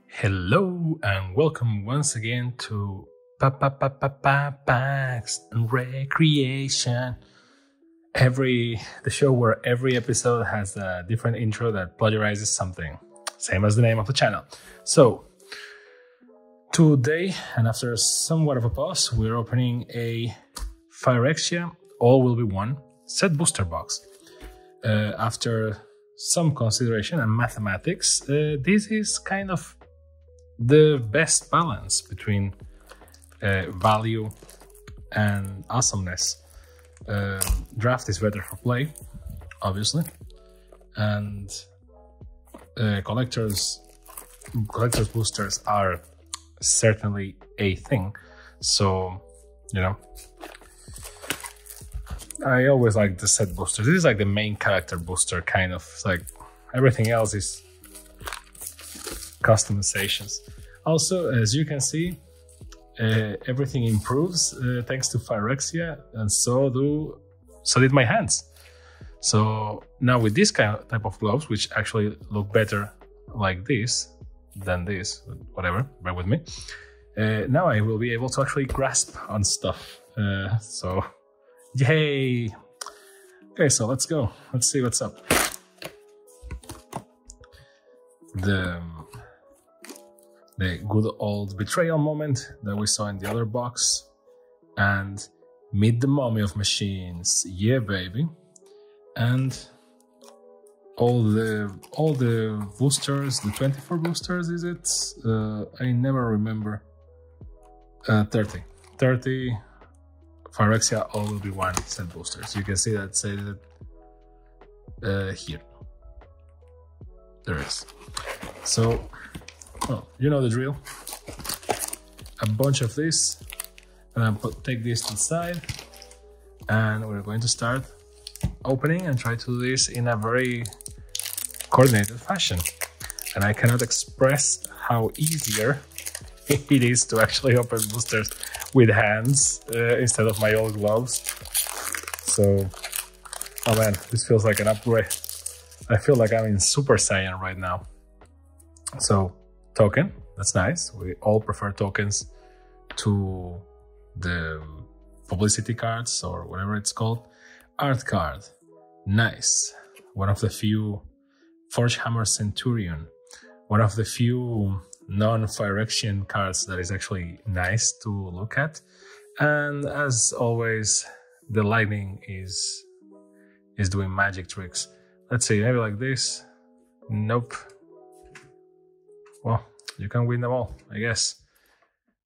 Hello and welcome once again to Packs and Recreation. The show where every episode has a different intro that plagiarizes something, same as the name of the channel. So today, and after somewhat of a pause, we're opening a Phyrexia All Will Be One Set Booster Box. After some consideration and mathematics, this is kind of the best balance between value and awesomeness. Draft is better for play, obviously, and collectors boosters are certainly a thing. So, you know, I always like the set boosters. This is like the main character booster, kind of. It's like everything else is customizations. Also, as you can see, everything improves thanks to Phyrexia, and so did my hands. So now with this type of gloves, which actually look better like this than this, whatever, bear with me. Now I will be able to actually grasp on stuff. So, yay! Okay, so let's go. Let's see what's up. The good old betrayal moment that we saw in the other box, and meet the mummy of machines, yeah baby, and all the boosters, the 24 boosters, is it? I never remember. 30 Phyrexia All Will Be One set boosters. You can see that say that here. There is. So, well, you know the drill. A bunch of this, and take this to the side, and we're going to start opening and try to do this in a very coordinated fashion. And I cannot express how easier it is to actually open boosters with hands instead of my old gloves. So, oh man, this feels like an upgrade. I feel like I'm in Super Saiyan right now. So, token, that's nice. We all prefer tokens to the publicity cards or whatever it's called. Art card, nice. One of the few Forge Hammer Centurion. One of the few non-Phyrexian cards that is actually nice to look at. And as always, the lightning is doing magic tricks. Let's see, maybe like this. Nope. Well, you can win them all, I guess.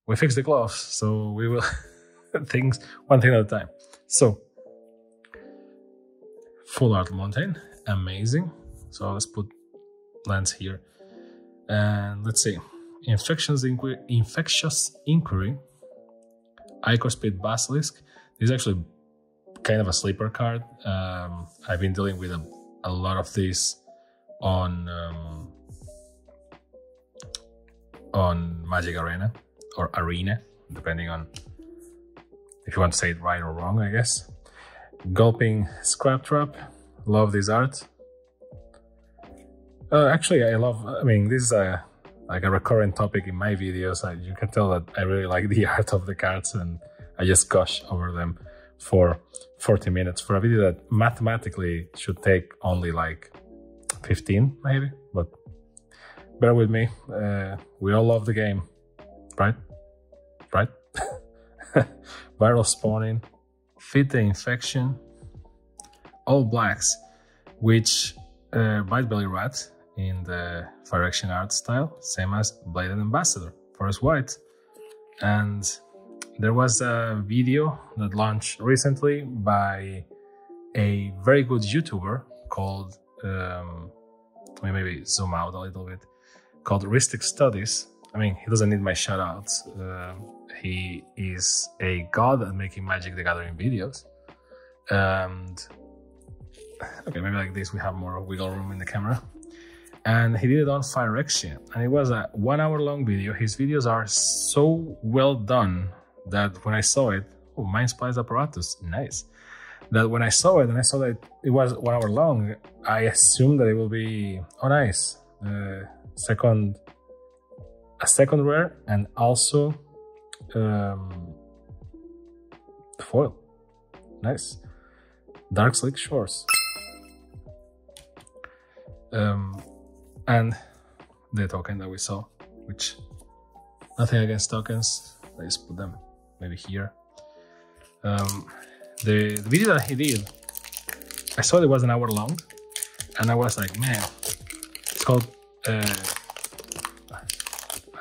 We fixed the gloves, so we will one thing at a time. So, full art mountain, amazing. So let's put lens here, and let's see. Infectious Inquiry, Ichor-Speed Basilisk. This is actually kind of a sleeper card. I've been dealing with a lot of these on Magic Arena or Arena, depending on if you want to say it right or wrong, I guess. Gulping Scrap Trap, love this art. Actually, I mean, this is like a recurrent topic in my videos. You can tell that I really like the art of the cards, and I just gush over them for 40 minutes for a video that mathematically should take only like 15 maybe, but bear with me. We all love the game, right? Viral Spawning, Fit the Infection, All Blacks, which Bite Belly Rat in the Phyrexian art style, same as Bladed Ambassador, Forest White. And there was a video that launched recently by a very good YouTuber called, let me maybe zoom out a little bit, called Ristic Studies. I mean, he doesn't need my shoutouts. He is a god at making Magic the Gathering videos. And okay, maybe like this we have more wiggle room in the camera. And he did it on Phyrexia, and it was a 1 hour long video. His videos are so well done that when I saw it, oh, Mind Splice Apparatus, nice. that when I saw it and I saw that it was 1 hour long, I assumed that it will be, oh nice, a second rare, and also foil. Nice. Dark Slick Shores. And the token that we saw, which nothing against tokens, I just put them maybe here. The video that he did, I saw it was 1 hour long, and I was like, man, it's called I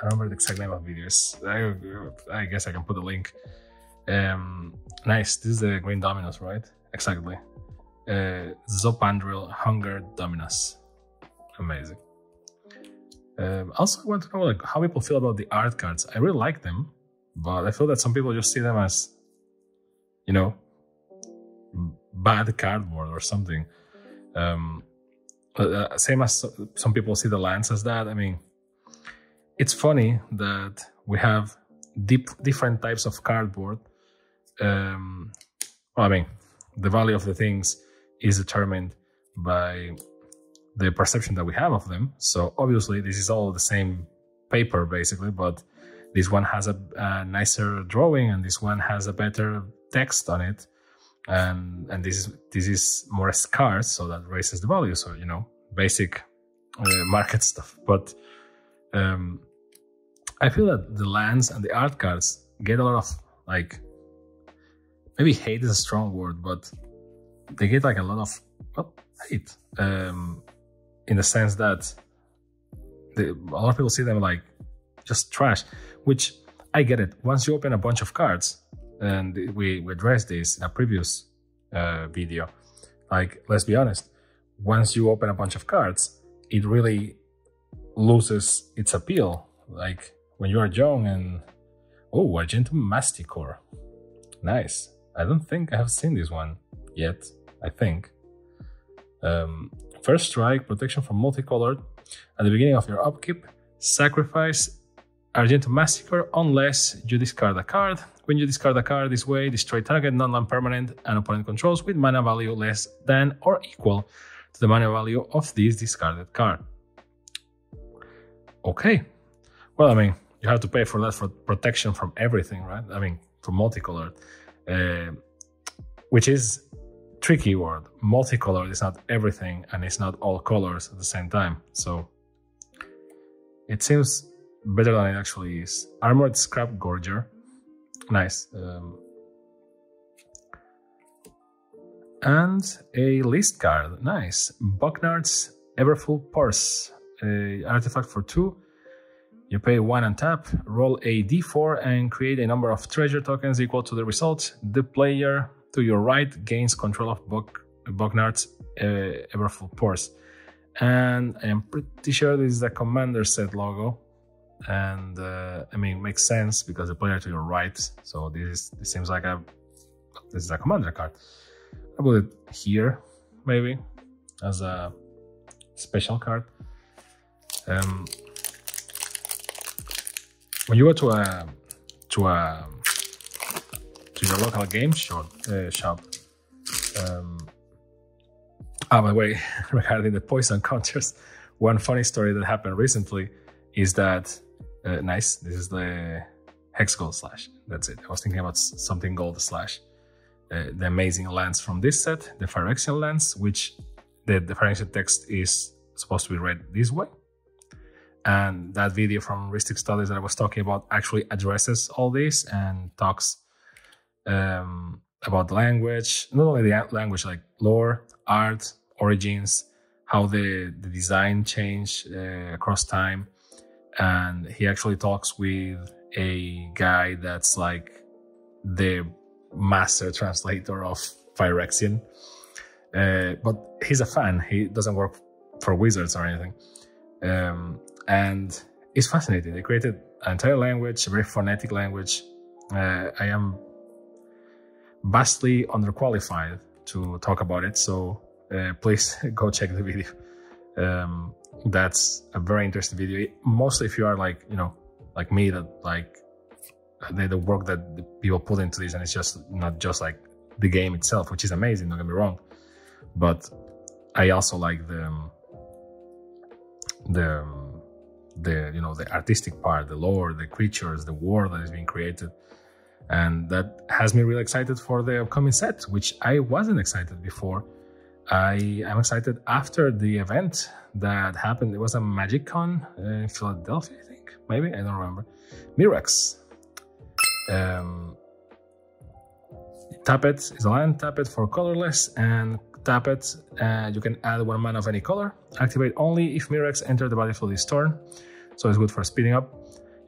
don't remember the exact name of the video. I guess I can put the link. Nice, this is the green dominoes, right? Exactly. Zopandril Hunger Dominus. Amazing. Also, I want to know like how people feel about the art cards. I really like them, but I feel that some people just see them as, you know, bad cardboard or something. Same as some people see the lands as that. I mean, it's funny that we have different types of cardboard. Well, I mean, the value of the things is determined by the perception that we have of them. So obviously this is all the same paper basically, but this one has a nicer drawing and this one has a better text on it, and this is more scarce, so that raises the value. So, you know, basic market stuff. But I feel that the lands and the art cards get a lot of, like, maybe hate is a strong word, but they get like a lot of, well, hate. In the sense that a lot of people see them like just trash, which I get it. Once you open a bunch of cards, and we addressed this in a previous video, like, let's be honest, once you open a bunch of cards, it really loses its appeal. Like when you are young and, oh, Argentum Masticore. Nice. I don't think I have seen this one yet, I think. First strike, protection from multicolored. At the beginning of your upkeep, sacrifice Argentum Massacre unless you discard a card. When you discard a card this way, destroy target non-land permanent and opponent controls with mana value less than or equal to the mana value of this discarded card. Okay. Well, I mean, you have to pay for that for protection from everything, right? I mean, from multicolored. Which is tricky word. Multicolored is not everything, and it's not all colors at the same time. So it seems better than it actually is. Armored Scrap Gorger. Nice. And a list card. Nice. Bucknard's Everfull Purse. Artifact for 2. You pay 1 and tap, roll a d4 and create a number of treasure tokens equal to the result. The player to your right gains control of Bucknard's Everfull Purse. And I am pretty sure this is a commander set logo. And I mean, it makes sense because the player to your right. So this seems like this is a commander card. I put it here, maybe, as a special card. When you go to your local game shop. By the way, regarding the poison counters, one funny story that happened recently is that nice. This is the Hex Gold Slash. That's it. I was thinking about something Gold Slash. The amazing lands from this set, the Phyrexian lands, which the Phyrexian text is supposed to be read this way. And that video from Ristic Studies that I was talking about actually addresses all this and talks about the language, not only the language, like lore, art, origins, how the design changed across time. And he actually talks with a guy that's like the master translator of Phyrexian. But he's a fan. He doesn't work for Wizards or anything. And it's fascinating. They created an entire language, a very phonetic language. I am vastly underqualified to talk about it, so please go check the video. That's a very interesting video. Mostly if you are like, you know, like me, that like the work that the people put into this, and it's just not just like the game itself, which is amazing, don't get me wrong. But I also like the you know, the artistic part, the lore, the creatures, the world that is being created. And that has me really excited for the upcoming set, which I wasn't excited before. I am excited after the event that happened. It was a Magic Con in Philadelphia, I think. Maybe, I don't remember. Mirex. Tap it is a land, tap it for colorless, and tap it, and you can add 1 mana of any color. Activate only if Mirex enter the battlefield this turn. So it's good for speeding up.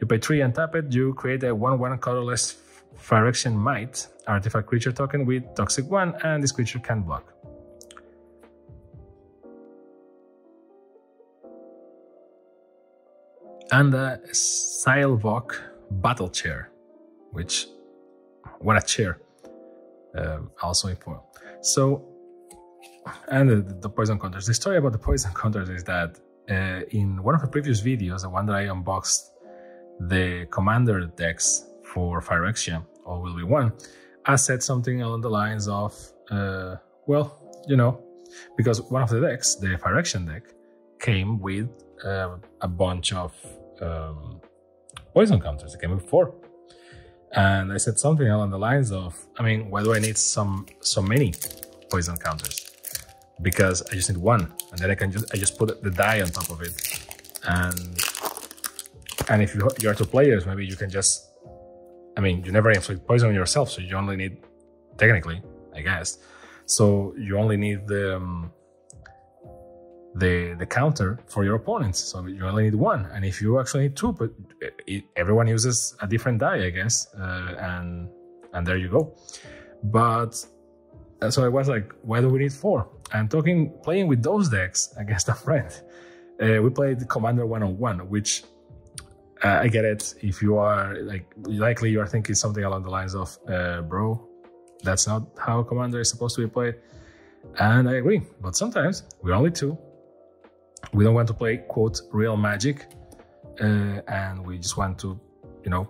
You pay 3 and tap it, you create a 1/1 colorless Phyrexia Might artifact creature token with Toxic 1, and this creature can block. And a Silvok Battle Chair, which, what a chair, also in foil. So, and the poison counters. The story about the poison counters is that in one of the previous videos, the one that I unboxed the commander decks for Phyrexia, all will be one, I said something along the lines of, well, you know, because one of the decks, the Phyrexian deck, came with a bunch of poison counters. It came with 4. And I said something along the lines of, I mean, why do I need so many poison counters? Because I just need 1, and then I just put the die on top of it. And if you are 2 players, maybe you can just, I mean, you never inflict poison on yourself, so you only need, technically, I guess, so you only need the counter for your opponents, so you only need 1. And if you actually need 2, but everyone uses a different die, I guess, and there you go. But so I was like, why do we need 4? And playing with those decks against a friend, we played Commander 1-on-1, which I get it. If you are like, likely you are thinking something along the lines of, bro, that's not how Commander is supposed to be played. And I agree, but sometimes we're only 2. We don't want to play, quote, real Magic, and we just want to, you know,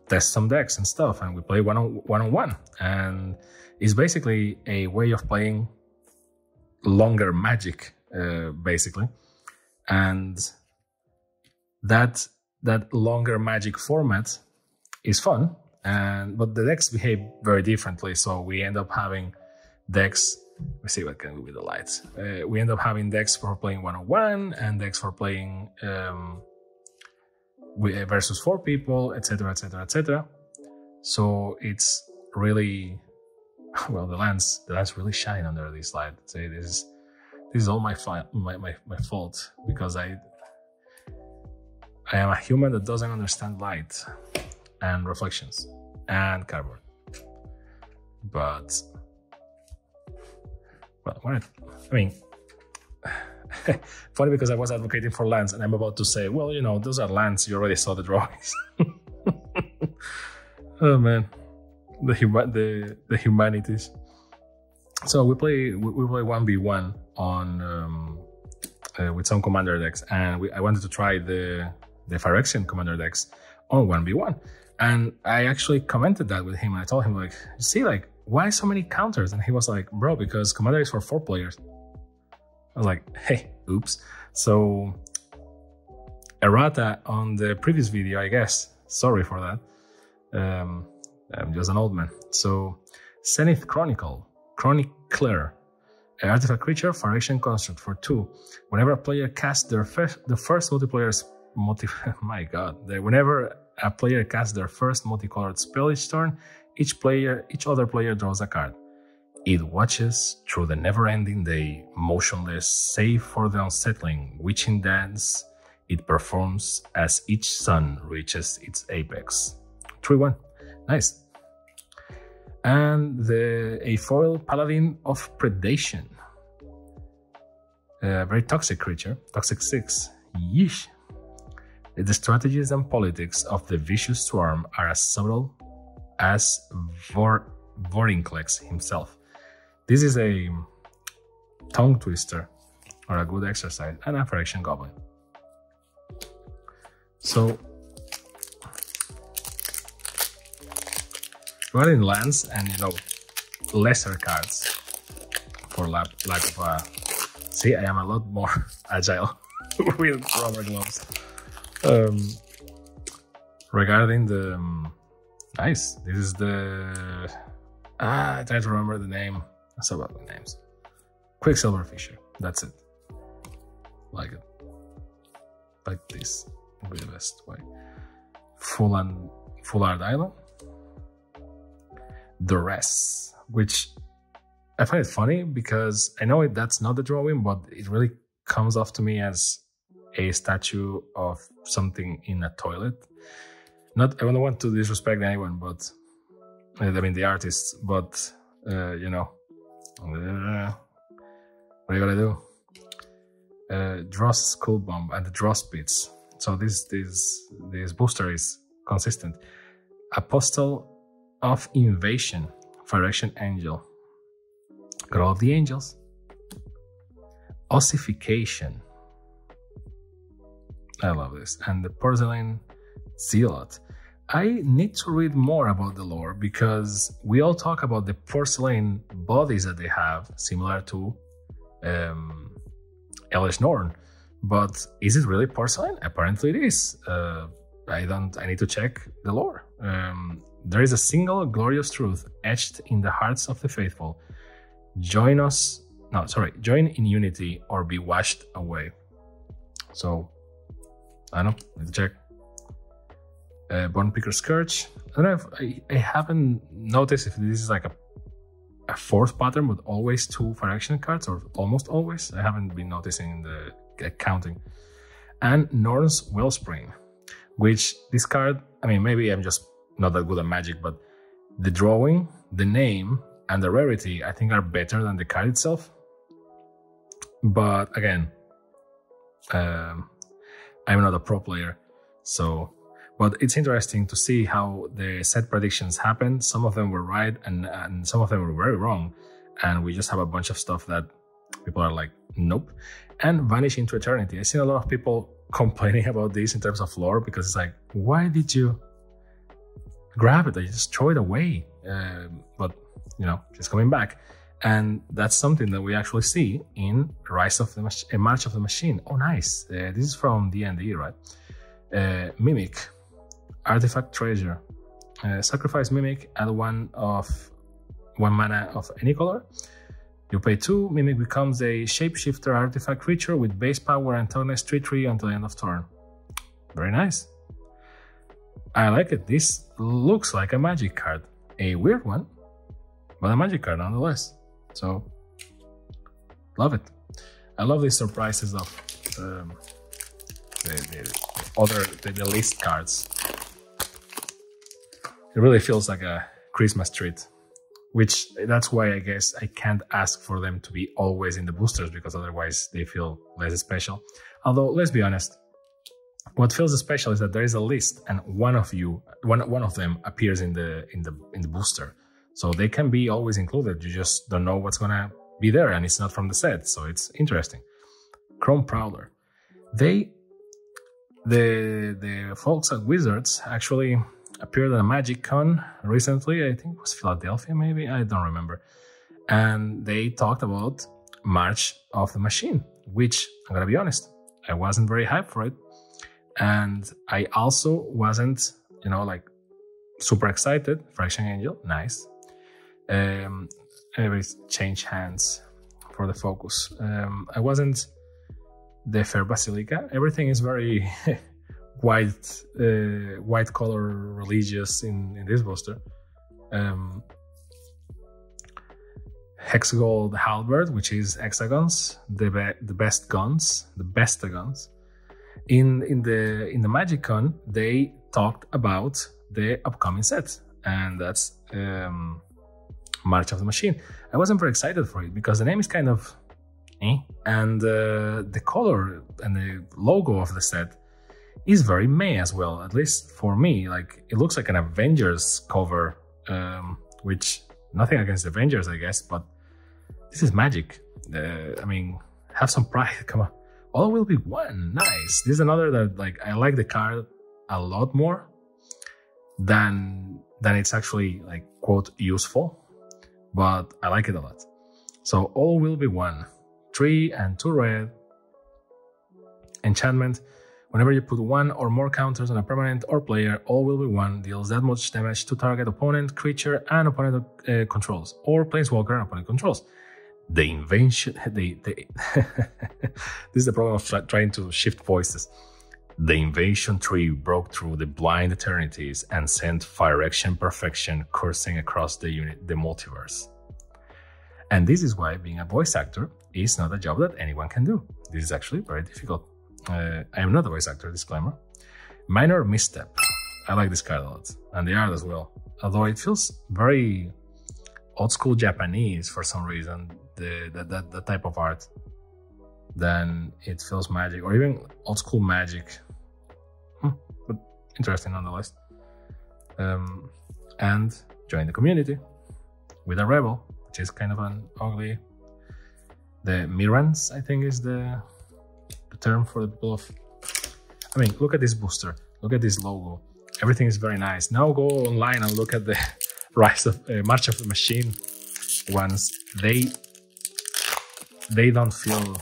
test some decks and stuff, and we play one-on-one. And it's basically a way of playing longer Magic, basically. And that longer Magic format is fun, but the decks behave very differently, so we end up having decks. Let's see what can we with the lights. We end up having decks for playing 1-on-1 and decks for playing versus 4 people, etc., etc., etc. So it's really, well, the lands really shine under this light. Say this is all my fault, because I am a human that doesn't understand light and reflections and cardboard. But well, I mean, funny, because I was advocating for lands, and I'm about to say, well, you know, those are lands. You already saw the drawings. Oh man, the humanities. So we play 1v1 on with some commander decks, and I wanted to try the Phyrexian commander decks on 1v1, and I actually commented that with him, and I told him, like, you see, like, why so many counters? And he was like, bro, because Commander is for 4 players. I was like, hey, oops. So errata on the previous video, I guess. Sorry for that. I'm just an old man. So Zenith Chronicler, an artifact creature, Phyrexian construct for 2. Whenever a player casts the first multiplayer's my god. Whenever a player casts their first multicolored spell each turn, each other player draws a card. It watches through the never-ending day, motionless, save for the unsettling witching dance it performs as each sun reaches its apex. 3-1. Nice. And a foil Paladin of Predation. A very toxic creature. Toxic 6. Yeesh. The strategies and politics of the vicious swarm are as subtle as Vorinclex himself. This is a tongue twister, or a good exercise, and a Phyrexian goblin. So regarding lands, and you know, lesser cards for lack of see, I am a lot more agile with rubber gloves. Regarding the nice, this is the I try to remember the name. That's about the names. Quicksilver Fisher. That's it. Like it. Like this would be the best way. Full art island. The rest, which I find it funny because I know that's not the drawing, but it really comes off to me as a statue of something in a toilet. I don't want to disrespect anyone, but I mean the artists, but you know, what are you gonna do? Dross Skull Bomb and the Dross Beats. So this booster is consistent. Apostle of Invasion, Phyrexia Angel. Got all of the angels. Ossification. I love this. And the Porcelain Zealot. I need to read more about the lore because we all talk about the porcelain bodies that they have, similar to Elish Norn. But is it really porcelain? Apparently it is. I need to check the lore. There is a single glorious truth etched in the hearts of the faithful. Join in unity or be washed away. So, I don't know, let's check. Bone Picker Scourge. I don't know if I haven't noticed if this is like a fourth pattern, but always 2 Phyrexia cards, or almost always. I haven't been noticing the counting. And Norn's Wellspring, which this card, I mean, maybe I'm just not that good at Magic, but the drawing, the name, and the rarity, I think are better than the card itself. But again, I'm not a pro player, so... But it's interesting to see how the set predictions happen. Some of them were right and some of them were very wrong. And we just have a bunch of stuff that people are like, nope. And Vanish into Eternity. I've seen a lot of people complaining about this in terms of lore because it's like, why did you grab it? I just throw it away. But, you know, she's coming back. And that's something that we actually see in March of the Machine. Oh, nice. This is from D&D, right? Mimic. Artifact Treasure. Sacrifice Mimic, add 1 mana of any color. You pay 2, Mimic becomes a shapeshifter artifact creature with base power and toughness 3/3 until the end of turn. Very nice. I like it. This looks like a Magic card. A weird one, but a Magic card nonetheless. So, love it. I love these surprises of the list cards. It really feels like a Christmas treat, which that's why I guess I can't ask for them to be always in the boosters because otherwise they feel less special. Although, let's be honest, what feels special is that there is a list and one of them appears in the booster, so they can be always included. You just don't know what's gonna be there, and it's not from the set, so it's interesting. Chrome Prowler. The folks at Wizards actually appeared at a Magic Con recently. I think it was Philadelphia, maybe, I don't remember. And they talked about March of the Machine, which, I'm gonna be honest, I wasn't very hyped for it. And I also wasn't, you know, like super excited. Phyrexia Angel, nice. Anyways, change hands for the focus. I wasn't the Fair Basilica. Everything is very white color religious in this booster. Hexagold Halberd, which is hexagons, the bestagons. In the Magic Con, they talked about the upcoming set, and that's March of the Machine. I wasn't very excited for it because the name is kind of and the color and the logo of the set is very meh as well, at least for me. Like, it looks like an Avengers cover, which, nothing against Avengers, I guess, but this is Magic. I mean, have some pride, come on. All will be one, nice. This is another that, like, I like the card a lot more than it's actually, like, quote, useful. but I like it a lot. So all will be 1. 3 and 2 red. Enchantment. Whenever you put 1 or more counters on a permanent or player, all will be 1 deals that much damage to target opponent, creature, and opponent controls, or planeswalker and opponent controls. The invention. This is the problem of trying to shift voices. The invasion tree broke through the blind eternities and sent Phyrexia perfection coursing across the multiverse. And this is why being a voice actor is not a job that anyone can do. This is actually very difficult. I am not a voice actor, disclaimer. Minor misstep. I like this card a lot, and the art as well. Although it feels very old school Japanese for some reason, that type of art. Then it feels magic, or even old school magic. But interesting nonetheless. And join the community with a rebel, which is kind of an ugly. The Mirans, I think, is the term for the people of. I mean, look at this booster. Look at this logo. Everything is very nice. Now go online and look at the Rise of March of the Machine ones. They don't feel.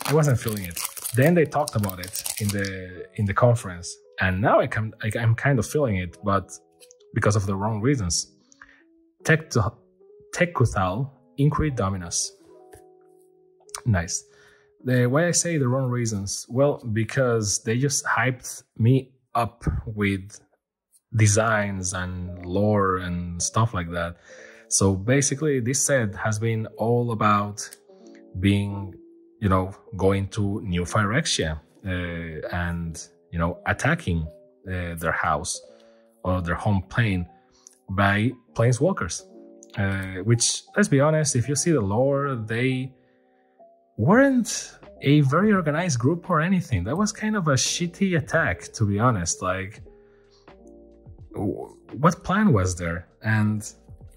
I wasn't feeling it. Then they talked about it in the conference, and now I'm kind of feeling it, but because of the wrong reasons. Tekuthal Increase Dominus. Nice. Why I say the wrong reasons? Well, because they just hyped me up with designs and lore and stuff like that. So basically, this set has been all about being, going to new Phyrexia and, attacking their house or their home plane by planeswalkers. Which, let's be honest, if you see the lore, they weren't a very organized group or anything. That was kind of a shitty attack, to be honest. Like, what plan was there? And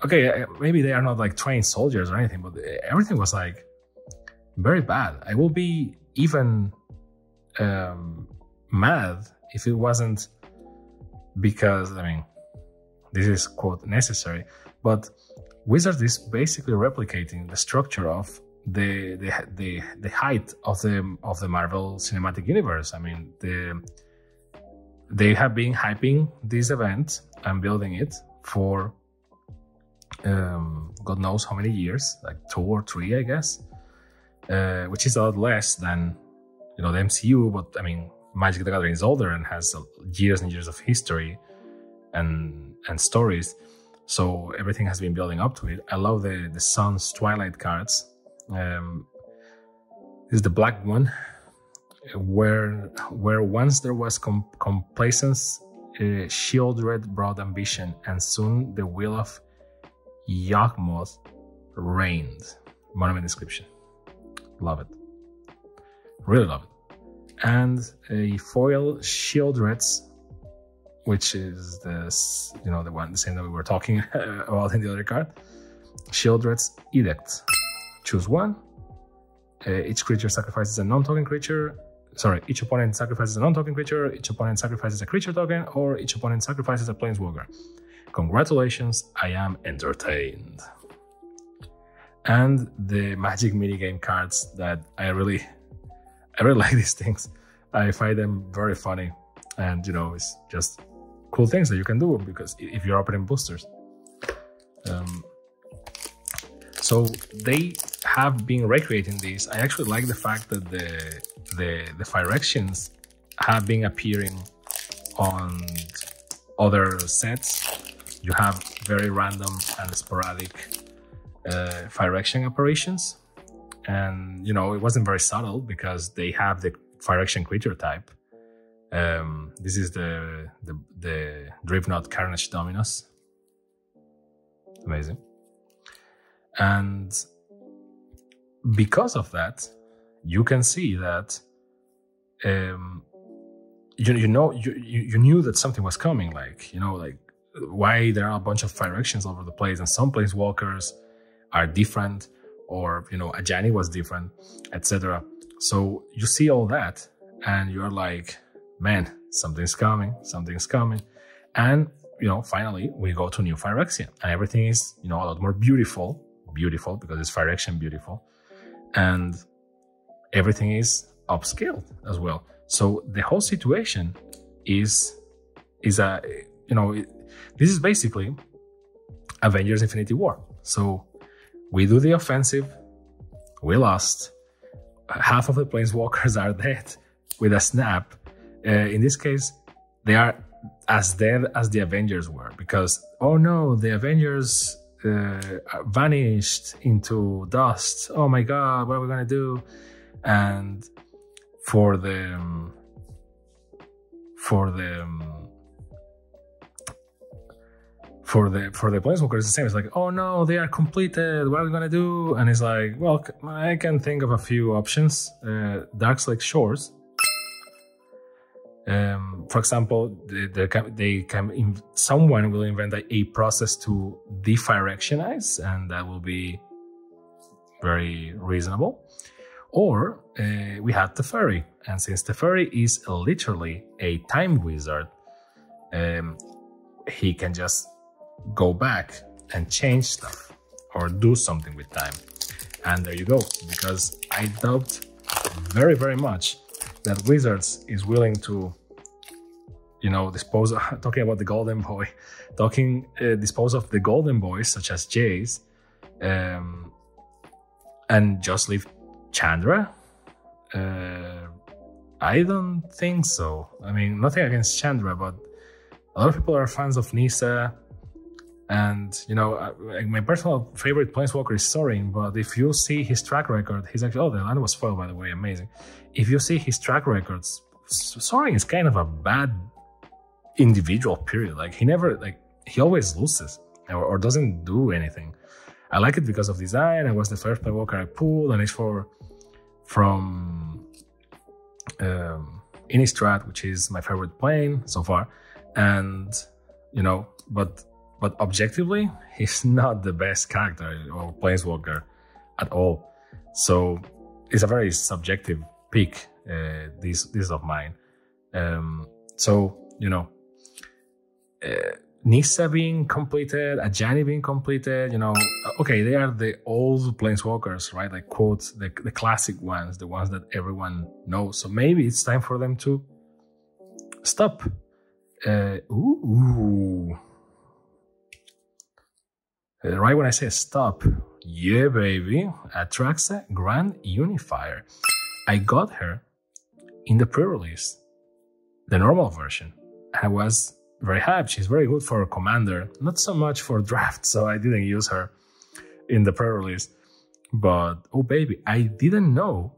okay, maybe they are not like trained soldiers or anything, but everything was like very bad. I will be even mad if it wasn't because, this is quote necessary, but Wizards is basically replicating the structure of the height of the Marvel Cinematic Universe. They have been hyping this event and building it for God knows how many years, like 2 or 3, I guess, which is a lot less than the MCU. But Magic the Gathering is older and has years and years of history and stories, so everything has been building up to it. I love the Sun's Twilight cards. This is the black one, where once there was complacence, Shieldred brought ambition, and soon the will of Yawgmoth reigned. Monument inscription. Love it. Really love it. And a foil Shieldreds, which is the same that we were talking about in the other card. Shieldred's Edict. Choose 1. Each creature sacrifices a non-token creature. Sorry, each opponent sacrifices a non-token creature, each opponent sacrifices a creature token, or each opponent sacrifices a planeswalker. Congratulations, I am entertained. And the Magic minigame cards that I really like these things. I find them very funny, and it's just cool things that you can do because if you're opening boosters. So they have been recreating these. I actually like the fact that the Phyrexians have been appearing on other sets. You have very random and sporadic Phyrexian apparitions, and it wasn't very subtle because they have the Phyrexian creature type. This is the Drivnut Carnage Dominus. Amazing. And because of that, you can see that you knew that something was coming. Like why there are a bunch of Phyrexians all over the place, and some planeswalkers are different, or Ajani was different, etc. So you see all that, and you're like, man, something's coming, and finally we go to new Phyrexia, and everything is, a lot more beautiful because it's Phyrexian beautiful, and everything is upscaled as well. So the whole situation is this is basically Avengers Infinity War. So we do the offensive, we lost, half of the planeswalkers are dead with a snap. In this case, they are as dead as the Avengers were, because, oh no, the Avengers vanished into dust. Oh my god, what are we gonna do? And for the planeswalkers, it's the same. It's like, oh no, they are completed. What are we gonna do? And it's like, well, I can think of a few options. Darkslake Shores. For example, someone will invent a process to de-Phyrexionise, and that will be very reasonable. Or we had Teferi, and since Teferi is literally a time wizard, he can just go back and change stuff or do something with time. And there you go, because I doubt very, very much that Wizards is willing to, dispose of, talking about the Golden Boy, dispose of the Golden Boys, such as Jace, and just leave Chandra? I don't think so. I mean, nothing against Chandra, but a lot of people are fans of Nissa, and, my personal favorite planeswalker is Sorin, but if you see his track record, he's actually, the land was foiled, by the way, amazing. If you see his track records, Sorin is kind of a bad individual, period. Like, he always loses or doesn't do anything. I like it because of design. It was the first planeswalker I pulled, and it's from Innistrad, which is my favorite plane so far. And, but objectively, he's not the best character or planeswalker at all. So it's a very subjective pick, this of mine. Nissa being completed, Ajani being completed, okay, they are the old planeswalkers, right? Like, quote, the classic ones, the ones that everyone knows. So maybe it's time for them to stop. Right when I say stop, yeah, baby, Atraxa Grand Unifier. I got her in the pre-release, the normal version. I was very hyped. She's very good for Commander, not so much for Draft, so I didn't use her in the pre-release. But, oh baby, I didn't know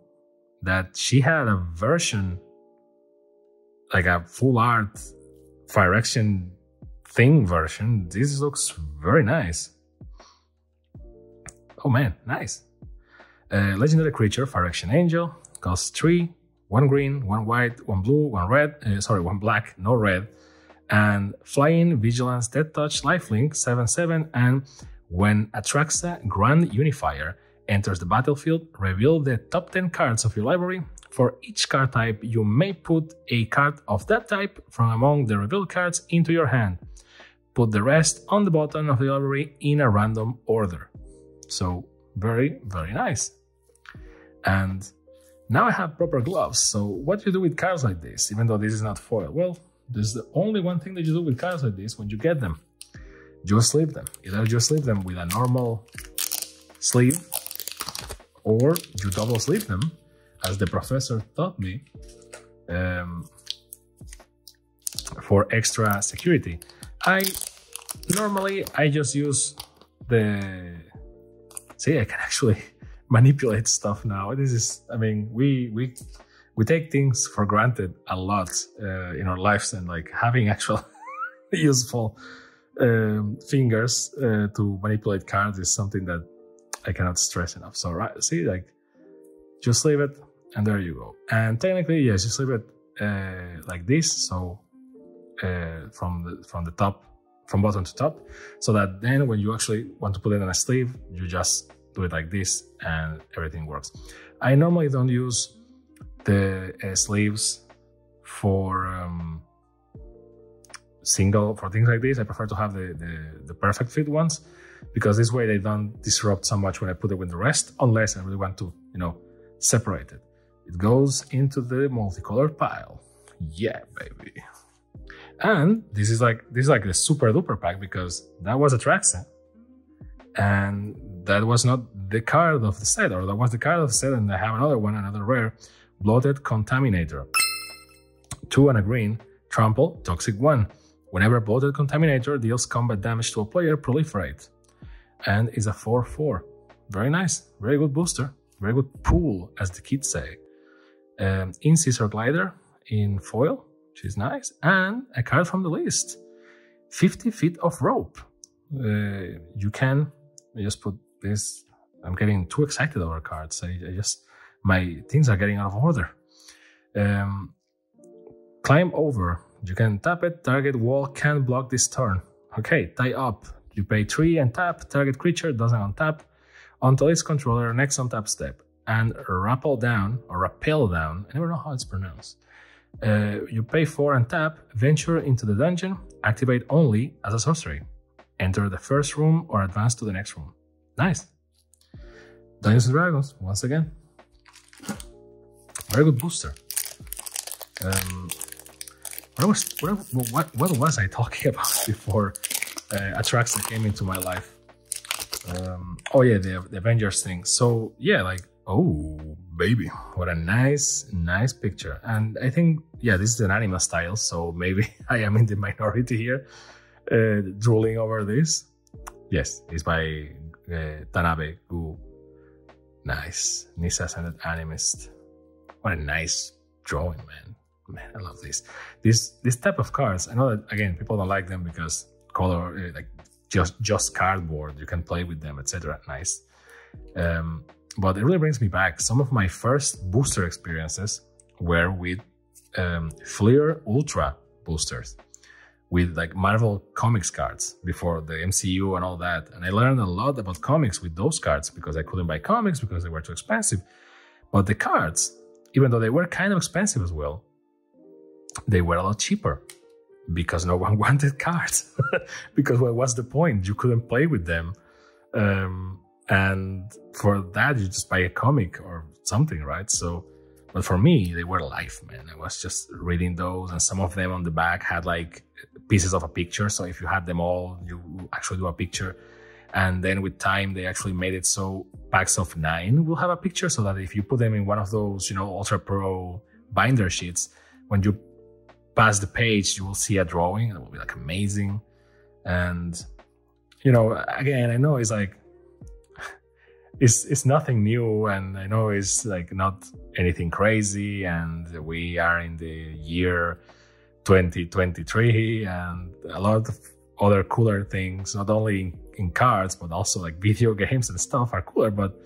that she had a version, like a full art Phyrexian thing version. This looks very nice. Oh man, nice. Legendary creature, Phyrexian Angel, costs 3, 1 green, 1 white, 1 blue, 1 red, 1 black, no red, and Flying, Vigilance, Death Touch, Lifelink, 7/7, and when Atraxa Grand Unifier enters the battlefield, reveal the top 10 cards of your library. For each card type, you may put a card of that type from among the revealed cards into your hand. Put the rest on the bottom of the library in a random order. So, very, very nice. And now I have proper gloves. So what do you do with cards like this, even though this is not foil? Well, there's the only one thing that you do with cards like this when you get them. You sleeve them. Either you sleeve them with a normal sleeve, or you double sleeve them, as the professor taught me, for extra security. I just use the... See, I can actually manipulate stuff now. This is, I mean, we take things for granted a lot in our lives, and like having actual useful fingers to manipulate cards is something that I cannot stress enough. So, right, see, like, just leave it, and there you go. And technically, yes, just leave it like this. So from the top, from bottom to top, so that then when you actually want to put it on a sleeve, you just do it like this, and everything works. I normally don't use the sleeves for single, for things like this, I prefer to have the perfect fit ones, because this way they don't disrupt so much when I put it with the rest, unless I really want to, you know, separate it. It goes into the multicolored pile. Yeah, baby. And this is like the super duper pack, because that was a Phyrexia, and that was not the card of the set, or that was the card of the set, and I have another one, another rare, Bloated Contaminator. 2 and a green, trample, toxic 1. Whenever Bloated Contaminator deals combat damage to a player, proliferate. And is a 4/4. Very nice, very good booster, very good pool, as the kids say. Incisor Glider in foil, which is nice, and a card from the list. 50 feet of rope. You can just put this. I'm getting too excited over cards. My things are getting out of order. Climb over. You can tap it. Target wall can block this turn. Okay, tie up. You pay 3 and tap. Target creature doesn't untap until its controller next untap step. And rappel down, or rappel down. I never know how it's pronounced. You pay 4 and tap. Venture into the dungeon. Activate only as a sorcery. Enter the first room or advance to the next room. Nice. Dungeons and Dragons, once again. Very good booster. What was I talking about before Phyrexia came into my life? Oh yeah, the Avengers thing. So yeah, like, oh baby, what a nice picture. And I think, yeah, this is an anime style, so maybe I am in the minority here, drooling over this. Yes, it's by Tanabe Gu. Nice, Nisa Ascended Animist. What a nice drawing, man. Man, I love this. This type of cards. I know that, again, people don't like them because color, like just cardboard. You can play with them, etc. Nice. But it really brings me back. Some of my first booster experiences were with Fleer Ultra boosters, with like Marvel Comics cards before the MCU and all that. And I learned a lot about comics with those cards, because I couldn't buy comics because they were too expensive. But the cards, even though they were kind of expensive as well, they were a lot cheaper, because no one wanted cards. Because what's the point? You couldn't play with them. And for that, you just buy a comic or something, right? So, but for me, they were life, man. I was just reading those, and some of them on the back had like pieces of a picture. So if you had them all, you actually do a picture. And then with time, they actually made it so packs of 9 will have a picture, so that if you put them in one of those, you know, Ultra Pro binder sheets, when you pass the page, you will see a drawing. It will be like amazing. And, you know, again, I know it's like, it's nothing new, and I know it's like not anything crazy, and we are in the year 2023, and a lot of other cooler things, not only in cards, but also like video games and stuff are cooler. But,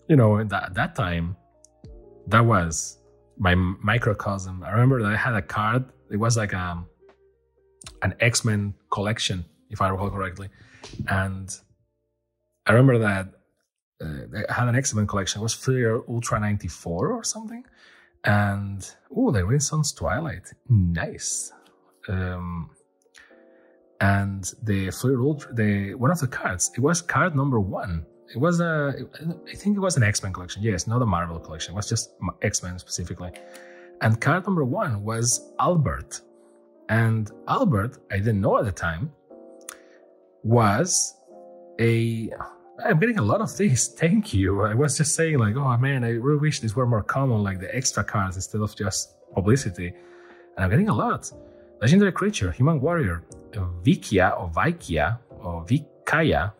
you know, at that time, that was my microcosm. I remember that I had a card. It was like an X-Men collection, if I recall correctly. And I remember that I had an X-Men collection. It was Fleer Ultra 94 or something. And, oh, the Renaissance Twilight. Nice. And the Fleer Ultra, one of the cards, it was card number 1. It was I think it was an X-Men collection. Yes, not a Marvel collection. It was just X-Men specifically. And card number 1 was Albert. And Albert, I didn't know at the time, was I'm getting a lot of these. Thank you. I was just saying like, oh man, I really wish these were more common, like the extra cards instead of just publicity. And I'm getting a lot. Legendary creature, human warrior, Vikia or Vikia or Vikaya.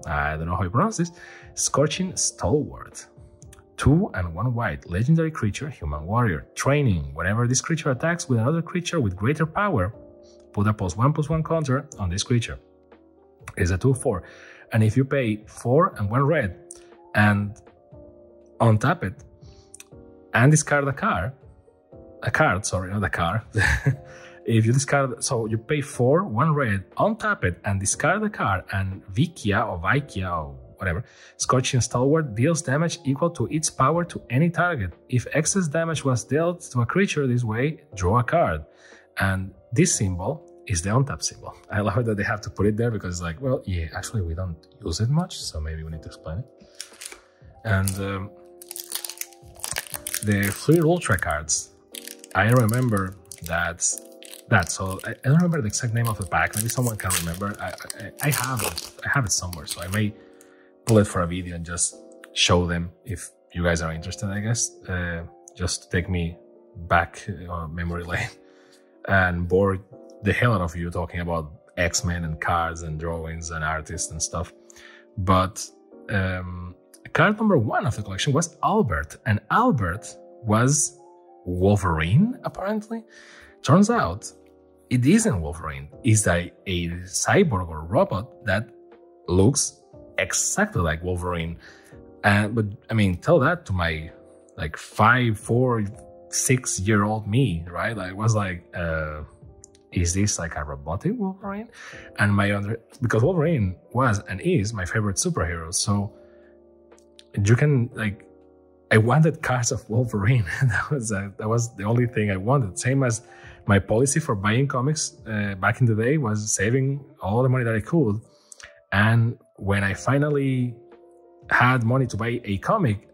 I don't know how you pronounce this. Scorching Stalwart. 2 and 1 white. Legendary creature, human warrior. Training. Whenever this creature attacks with another creature with greater power, put a +1/+1 counter on this creature. It's a 2/4. And if you pay 4 and 1 red and untap it and discard a card, sorry, not a card. If you discard, so you pay 4, 1 red, untap it and discard the card, and Vikia or Vikia or whatever, Scorching Stalwart deals damage equal to its power to any target. If excess damage was dealt to a creature this way, draw a card. And this symbol is the untap symbol. I love it that they have to put it there because it's like, well, yeah, actually we don't use it much, so maybe we need to explain it. And the Fleer Ultra cards, I remember that. So I don't remember the exact name of the pack. Maybe someone can remember. I have it. I have it somewhere, so I may pull it for a video and just show them if you guys are interested. I guess just to take me back on memory lane and bore the hell out of you talking about X-Men and cards and drawings and artists and stuff. But card number 1 of the collection was Albert, and Albert was Wolverine. Apparently, turns out it isn't Wolverine. It's a cyborg or robot that looks exactly like Wolverine. But I mean, tell that to my like 5, 4, 6-year-old me, right? I was like, is this like a robotic Wolverine? And because Wolverine was and is my favorite superhero, so you can like, I wanted cards of Wolverine. that was the only thing I wanted. Same as my policy for buying comics back in the day was saving all the money that I could. And when I finally had money to buy a comic,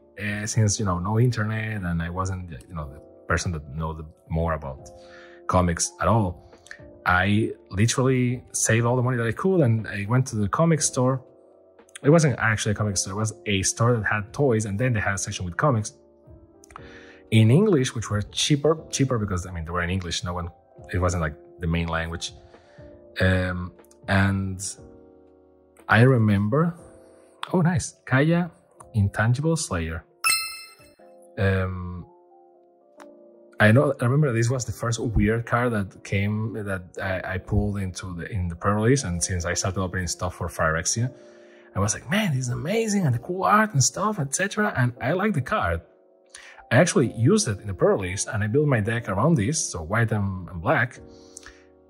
since, you know, no internet and I wasn't, you know, the person that knows more about comics at all, I literally saved all the money that I could, and I went to the comic store. It wasn't actually a comic store, it was a store that had toys, and then they had a section with comics in English, which were cheaper because, I mean, they were in English. It wasn't like the main language. And I remember, oh nice, Kaya Intangible Slayer. I remember this was the first weird card that I pulled in the pre-release, and since I started opening stuff for Phyrexia, I was like, man, this is amazing, and the cool art and stuff, etc. And I like the card. I actually used it in the pre-release, and I built my deck around this, so white and black.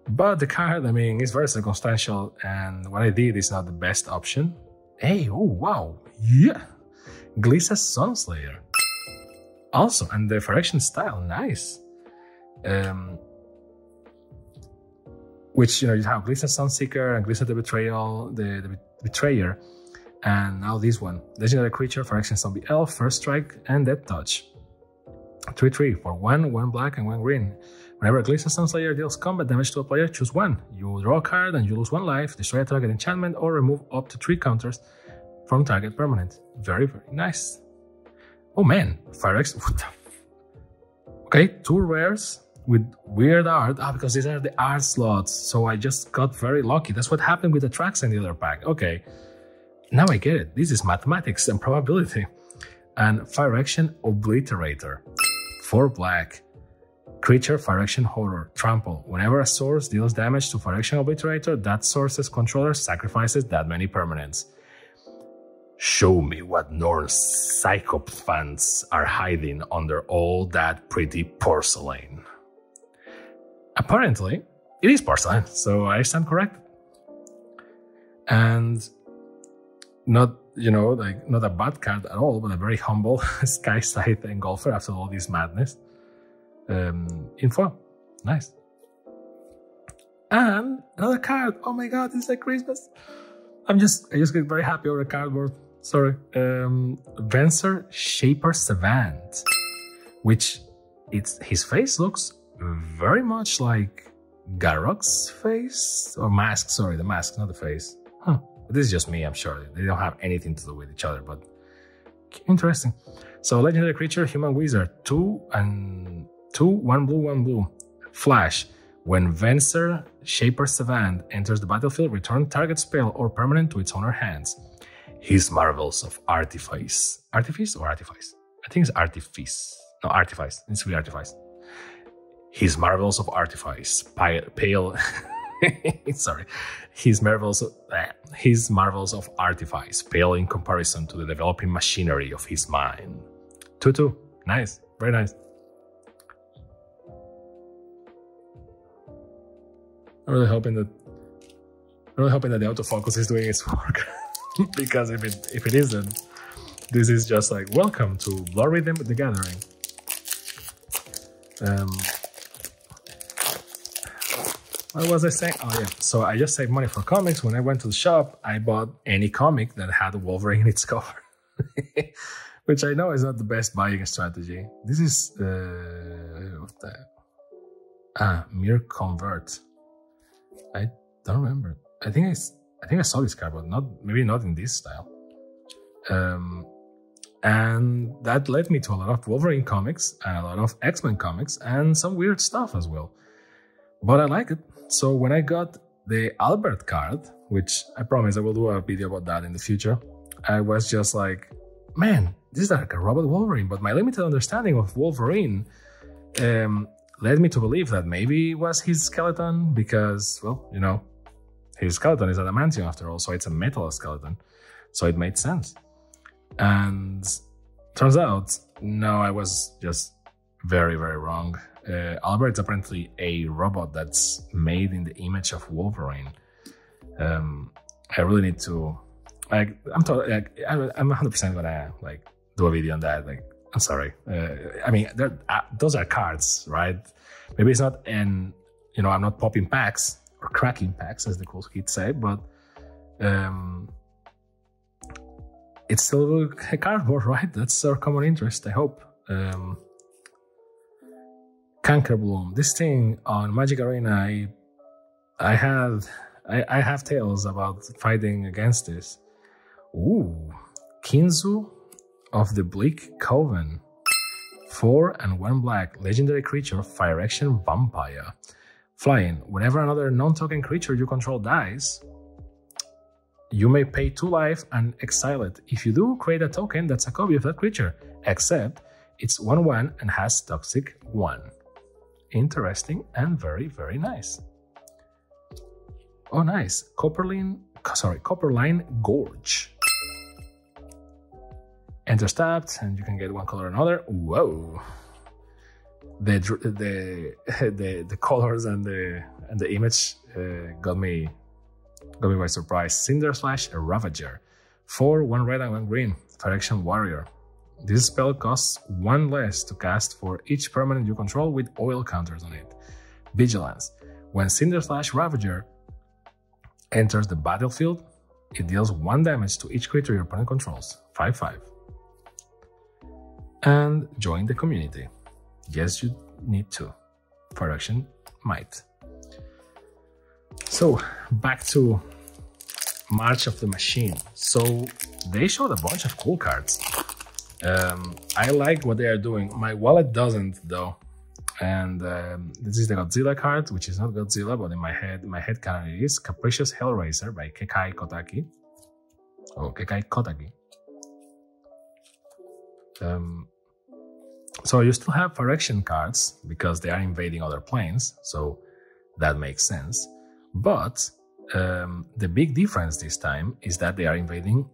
But the card, I mean, is very circumstantial, and what I did is not the best option. Hey, oh wow, yeah, Glissa Sunslayer. Also, and the Phyrexia style, nice. Which, you know, you have Glissa Sunseeker and Glissa the Betrayer, and now this one, legendary creature, Phyrexia Zombie Elf, first strike and death touch. 3/3 for 1 black and 1 green. Whenever a Glissa Sunslayer deals combat damage to a player, choose 1. You draw a card and you lose 1 life, destroy a target enchantment, or remove up to 3 counters from target permanent. Very, very nice. Oh man, Phyrexia. Okay, 2 rares with weird art. Because these are the art slots, so I just got very lucky. That's what happened with the tracks in the other pack. Okay, now I get it. This is mathematics and probability. And Phyrexia Obliterator. 4 black. Creature, Phyrexia Horror. Trample. Whenever a source deals damage to Phyrexia Obliterator, that source's controller sacrifices that many permanents. Show me what Norn psychopaths are hiding under all that pretty porcelain. Apparently, it is porcelain, so I stand corrected. And not, you know, like, not a bad card at all, but a very humble Sky Scythe Engulfer after all this madness. Info. Nice. And another card. Oh my god, it's like Christmas. I just get very happy over the cardboard. Sorry. Venser Shaper Savant. Which, his face looks very much like Garrock's face. Or mask, sorry, the mask, not the face. Huh. This is just me, I'm sure. They don't have anything to do with each other, but interesting. So, legendary creature, human wizard, 2 and 2, 1 blue, 1 blue. Flash. When Venser Shaper Savant enters the battlefield, return target spell or permanent to its owner hands. His marvels of artifice. Artifice or artifice? I think it's artifice. No, artifice. It needs to be artifice. His marvels of artifice. Pale. Sorry. His marvels of artifice pale in comparison to the developing machinery of his mind. 2/2. Nice. Very nice. I'm really hoping that the autofocus is doing its work. Because if it isn't, this is just like, welcome to Blood Rhythm the Gathering. What was I saying? Oh yeah, so I just saved money for comics. When I went to the shop, I bought any comic that had Wolverine in its cover. Which I know is not the best buying strategy. This is what the Mere Convert. I don't remember. I think I saw this card, but maybe not in this style. And that led me to a lot of Wolverine comics and a lot of X-Men comics and some weird stuff as well. But I like it. So when I got the Albert card, which I promise I will do a video about that in the future, I was just like, man, this is like a robot Wolverine. But my limited understanding of Wolverine led me to believe that maybe it was his skeleton because, well, you know, his skeleton is adamantium after all, so it's a metal skeleton. So it made sense. And turns out, no, I was just very, very wrong. Albert's apparently a robot that's made in the image of Wolverine. I really need to, like, I'm 100% gonna like do a video on that. Like, I'm sorry. I mean, those are cards, right? Maybe it's not, and you know, I'm not popping packs or cracking packs, as the cool kids say, but it's still a cardboard, right? That's our common interest, I hope. Canker Bloom. This thing on Magic Arena, I have tales about fighting against this. Ooh, Kinzu of the Bleak Coven. 4 and 1 black, legendary creature, Phyrexia Vampire. Flying. Whenever another non-token creature you control dies, you may pay 2 life and exile it. If you do, create a token that's a copy of that creature, except it's 1/1 and has Toxic 1. Interesting and very, very nice. Oh, nice. Copperline Gorge. Enter tapped, and you can get 1 color or another. Whoa! The colors and the image got me by surprise. Cinder Slash Ravager. 4, 1 red and 1 green. Phyrexia Warrior. This spell costs 1 less to cast for each permanent you control with oil counters on it. Vigilance. When Cinder Slash Ravager enters the battlefield, it deals 1 damage to each creature your opponent controls. 5/5. And join the community. Yes, you need to. Phyrexia might. So, back to March of the Machine. So, they showed a bunch of cool cards. I like what they are doing. My wallet doesn't, though. And this is the Godzilla card, which is not Godzilla, but in my head canon it is. Capricious Hellraiser by Kekai Kotaki. Oh, Kekai Kotaki. So you still have Phyrexian cards because they are invading other planes, so that makes sense. But the big difference this time is that they are invading,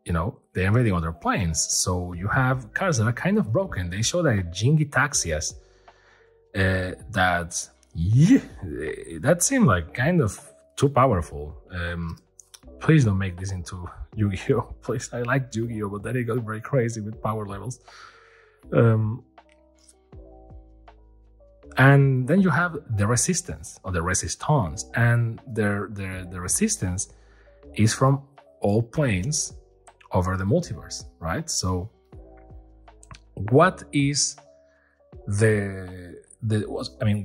you know, they're invading other planes. So you have cards that are kind of broken. They show that Jingitaxias, that seemed like kind of too powerful. Please don't make this into Yu-Gi-Oh! Please, I like Yu-Gi-Oh! But then it got very crazy with power levels. And then you have the Resistance, or the Resistance, and the Resistance is from all planes over the multiverse, right? So what is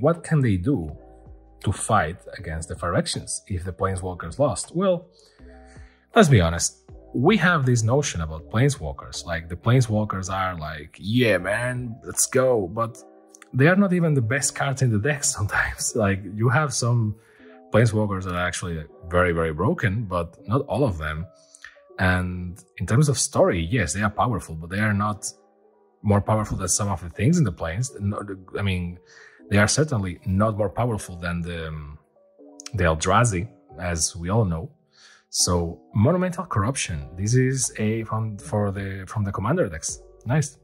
what can they do to fight against the Phyrexians if the Planeswalkers lost? Well, let's be honest. We have this notion about Planeswalkers, like the Planeswalkers are like, yeah, man, let's go. But they are not even the best cards in the deck sometimes. Like, you have some Planeswalkers that are actually very, very broken, but not all of them. And in terms of story, yes, they are powerful, but they are not more powerful than some of the things in the planes. I mean, they are certainly not more powerful than the Eldrazi, as we all know. So, Monumental Corruption. This is from the Commander decks. Nice.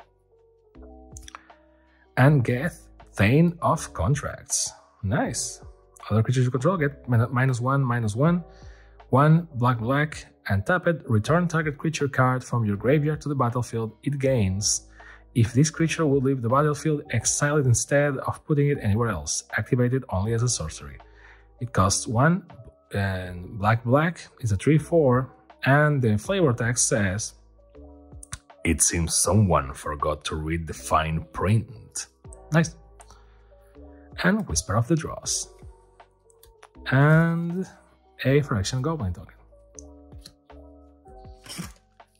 And Geth, Thane of Contracts. Nice. Other creatures you control get -1/-1. 1 black, and tap it. Return target creature card from your graveyard to the battlefield. It gains. If this creature will leave the battlefield, exile it instead of putting it anywhere else. Activate it only as a sorcery. It costs 1, and black is a 3/4, and the flavor text says, "It seems someone forgot to read the fine print." Nice. And Whisper of the Dross. And a Phyrexia Goblin token.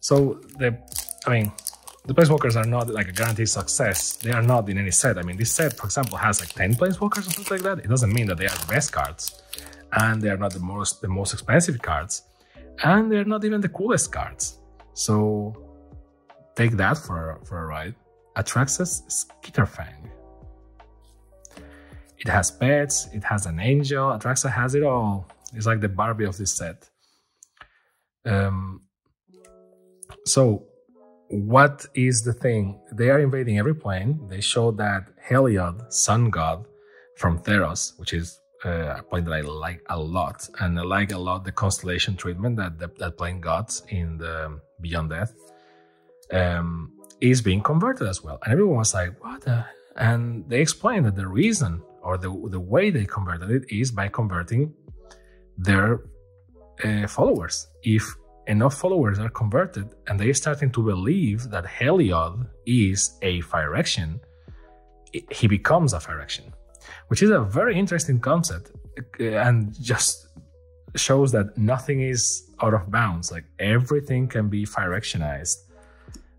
So the Planeswalkers are not like a guaranteed success. They are not in any set. I mean, this set, for example, has like 10 Planeswalkers or something like that. It doesn't mean that they are the best cards, and they are not the most expensive cards, and they're not even the coolest cards. So take that for a ride. Atraxas Skitterfang. It has pets. It has an angel. Atraxa has it all. It's like the Barbie of this set. So what is the thing? They are invading every plane. They show that Heliod, Sun God from Theros, which is a plane that I like a lot, and I like a lot the constellation treatment that plane got in the Beyond Death, is being converted as well. And everyone was like, what the? And they explained that the reason, or the way they converted it, is by converting their followers. If enough followers are converted and they're starting to believe that Heliod is a Phyrexian, he becomes a Phyrexian, which is a very interesting concept, and just shows that nothing is out of bounds. Like everything can be Phyrexianized,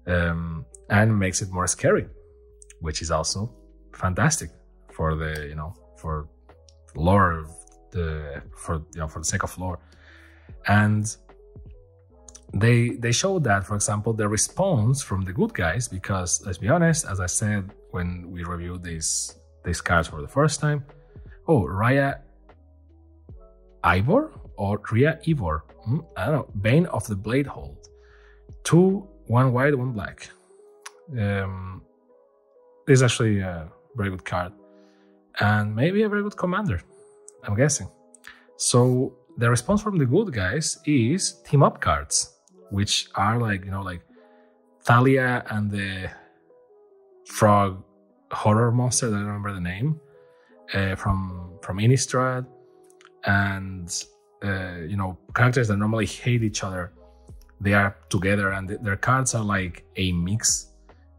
and makes it more scary, which is also fantastic for the for lore, for the sake of lore. And they showed that, for example, the response from the good guys, because let's be honest, as I said when we reviewed these cards for the first time, Raya Ivor or Rhea Ivor, I don't know, Bane of the Bladehold, 2, 1 white, 1 black. This is actually a very good card, and maybe a very good commander, I'm guessing. So the response from the good guys is team up cards, which are like Thalia and the frog horror monster that I don't remember the name, from Innistrad, and characters that normally hate each other. They are together, and their cards are like a mix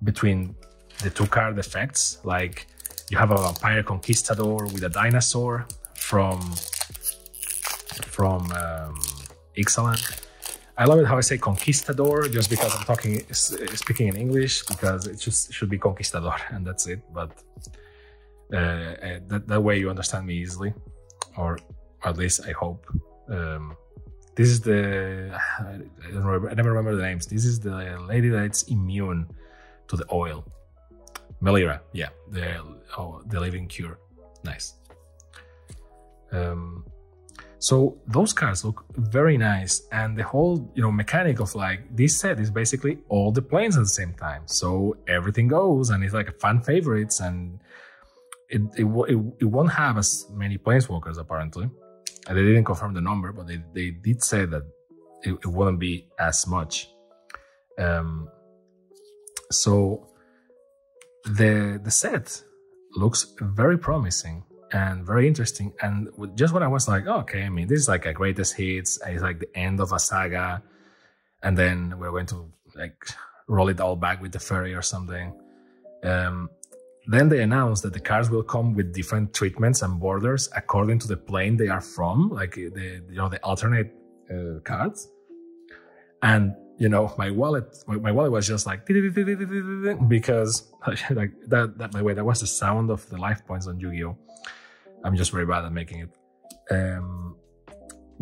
between the 2 card effects. Like you have a Vampire Conquistador with a dinosaur from Ixalan. I love it how I say Conquistador, just because I'm speaking in English, because it should be Conquistador, and that's it. But that way you understand me easily, or at least I hope. This is I never remember the names. This is the lady that's immune to the oil. Melira, yeah, the living cure. Nice. So those cards look very nice, and the whole mechanic of like this set is basically all the planes at the same time. So everything goes, and it's like a fan favorites, and it won't have as many planeswalkers apparently. And they didn't confirm the number, but they did say that it wouldn't be as much. So the set looks very promising and very interesting. And just when I was like, okay, I mean, this is like a greatest hits, it's like the end of a saga, and then we're going to like roll it all back with the fairy or something. Then they announced that the cards will come with different treatments and borders according to the plane they are from, like the alternate cards. And my wallet was just like because like that. By the way, that was the sound of the life points on Yu-Gi-Oh! I'm just very bad at making it.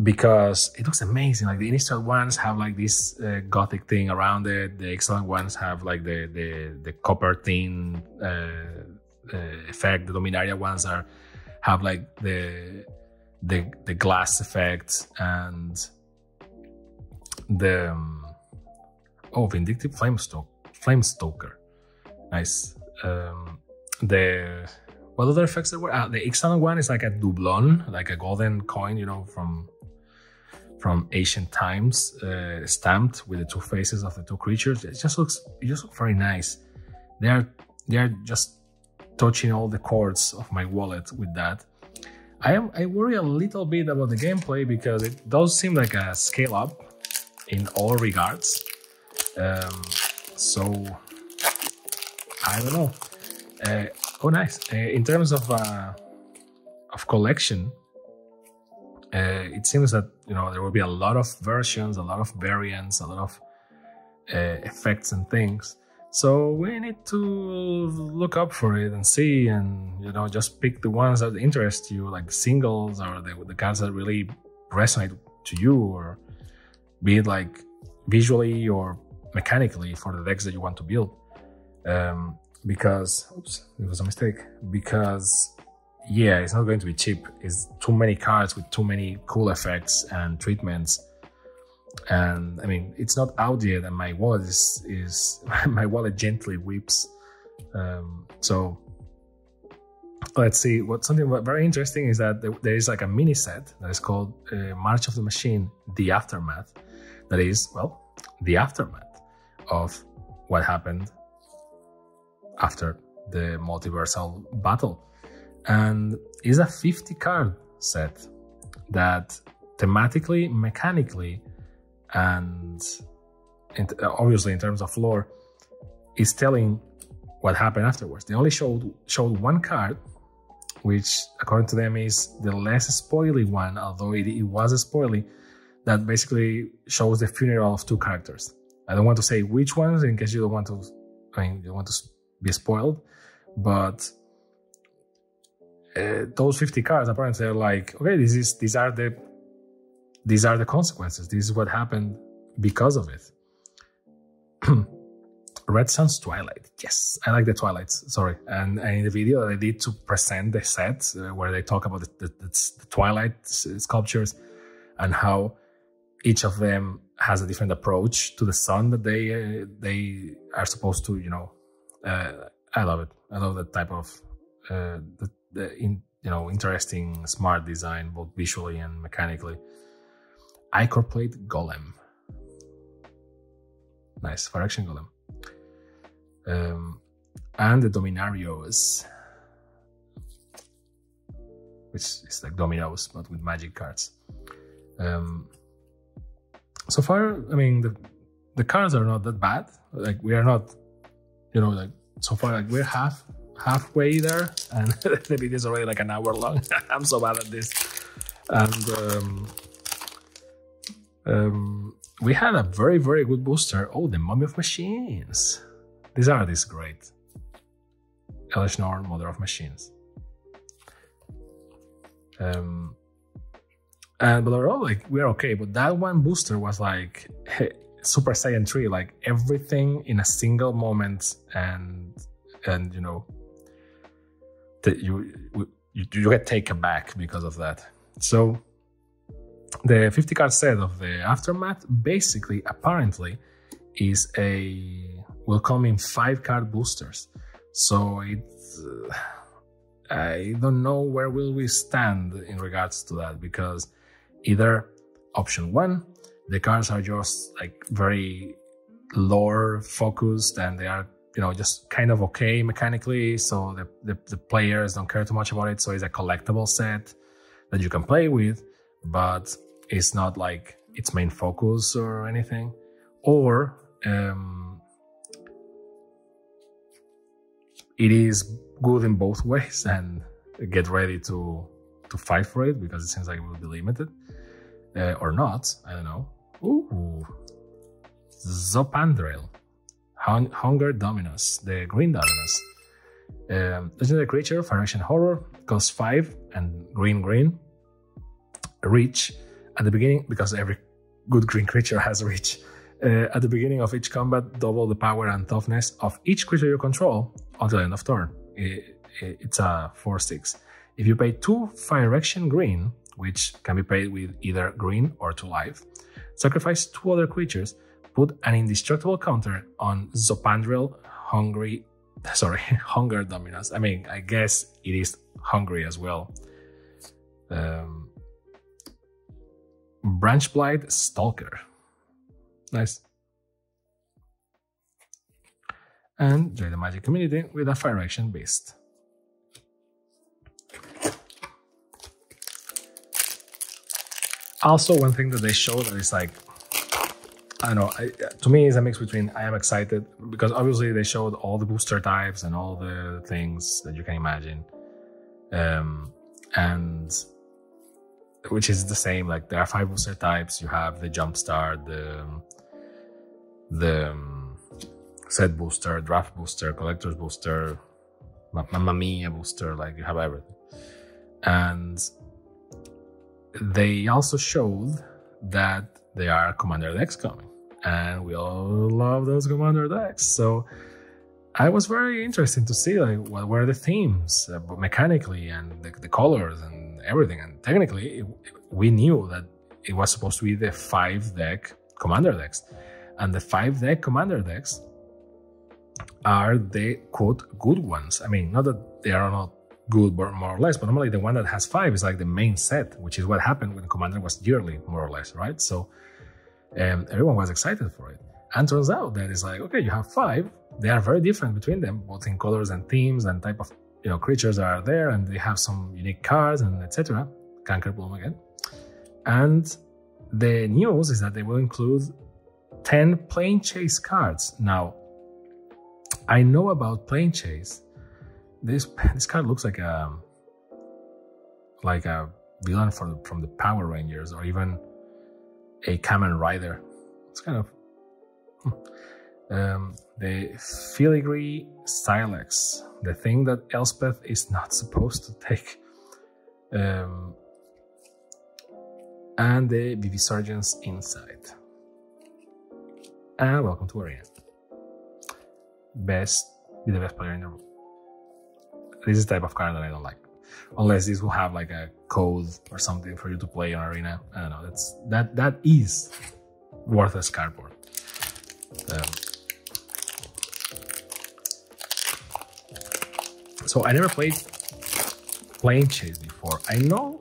Because it looks amazing. Like the initial ones have like this gothic thing around it. The excellent ones have like the copper tin effect. The Dominaria ones have like the glass effect, and the Vindictive Flamestoker. Nice. What other effects there were? The excellent one is like a doublon, like a golden coin, from ancient times, stamped with the 2 faces of the 2 creatures. It just looks very nice. They are just touching all the chords of my wallet with that. I worry a little bit about the gameplay because it does seem like a scale up in all regards. So I don't know. Oh, nice. In terms of collection, it seems that there will be a lot of versions, a lot of variants, a lot of effects and things. So we need to look up for it and see, and just pick the ones that interest you, like the singles or the cards that really resonate to you, or be it like visually or mechanically for the decks that you want to build. Because, oops, it was a mistake. Because, yeah, it's not going to be cheap. It's too many cards with too many cool effects and treatments. And I mean, it's not out yet, and my wallet is my wallet gently weeps. So let's see. Something very interesting is that there is like a mini set that is called March of the Machine: The Aftermath. That is, well, the aftermath of what happened after the multiversal battle, and is a 50 card set that thematically, mechanically, and obviously in terms of lore is telling what happened afterwards. They only showed one card, which according to them is the less spoily one, although it was a spoily, that basically shows the funeral of two characters. I don't want to say which ones in case you don't want to, you don't want to be spoiled, but those 50 cards apparently are like, okay, these are the consequences. This is what happened because of it. Red Sun's Twilight. Yes, I like the Twilights. Sorry. And in the video that I did to present the set, where they talk about the Twilight sculptures and how each of them has a different approach to the sun that they are supposed to, I love it. I love that type of interesting, smart design, both visually and mechanically. Ichor Plate Golem. Nice, Phyrexia Golem. And the Dominarios, which is like dominoes, but with magic cards. So far, I mean, the cards are not that bad. Like, we are not, like, so far, like, we're halfway there, and the video is already like an hour long. I'm so bad at this. And we had a very, very good booster. Oh, the Mummy of Machines. These are great. Elishnorn, Mother of Machines. But overall, like, we're okay. But that one booster was like Super Saiyan 3, like everything in a single moment, and you get taken back because of that. So the 50 card set of the Aftermath basically, apparently, will come in 5 card boosters. So I don't know where will we stand in regards to that, because either option 1, the cards are just like very lore focused and they are just kind of okay mechanically, so the players don't care too much about it, so it's a collectible set that you can play with, but it's not like its main focus or anything. Or it is good in both ways, and get ready to fight for it, because it seems like it will be limited. Or not, I don't know. Ooh, Zopandrel, Hunger Dominus, the green Dominus. Legendary creature, Phyrexian Horror, costs 5 and green. Reach at the beginning, because every good green creature has reach. At the beginning of each combat, double the power and toughness of each creature you control until the end of turn. It's a 4/6. If you pay 2 Phyrexian green, which can be paid with either green or 2 life, sacrifice 2 other creatures, put an indestructible counter on Zopandrel Hunger Dominus. I mean, I guess it is hungry as well. Branch Blight Stalker. Nice. And join the Magic community with a Phyrexian Beast. Also, one thing that they show that is like, I don't know, to me it's a mix between I am excited because obviously they showed all the booster types and all the things that you can imagine. And which is the same, like there are 5 booster types. You have the Jumpstart, the Set Booster, Draft Booster, Collector's Booster, Mamma Mia Booster, like you have everything. And they also showed that there are Commander decks coming. And we all love those Commander decks. So I was very interested to see like what were the themes mechanically and the colors and everything. And technically, we knew that it was supposed to be the 5-deck Commander decks. And the 5-deck Commander decks are the quote good ones. I mean, not that they are not good, but more or less, but normally the one that has 5 is like the main set, which is what happened when Commander was yearly, more or less, right? So everyone was excited for it. And turns out that it's like, okay, you have 5. They are very different between them, both in colors and themes and type of creatures that are there, and they have some unique cards and etc. Canker Bloom again. And the news is that they will include 10 Plane Chase cards. Now, I know about Plane Chase. This card looks like a villain from the Power Rangers, or even a Kamen Rider. It's kind of the Filigree Silex, the thing that Elspeth is not supposed to take, and the Vivisurgence Insight. And welcome to Arena. Be the best player in the room. This is the type of card that I don't like, unless this will have like a code or something for you to play on Arena. I don't know. That is worthless cardboard. So I never played Plane Chase before. I know,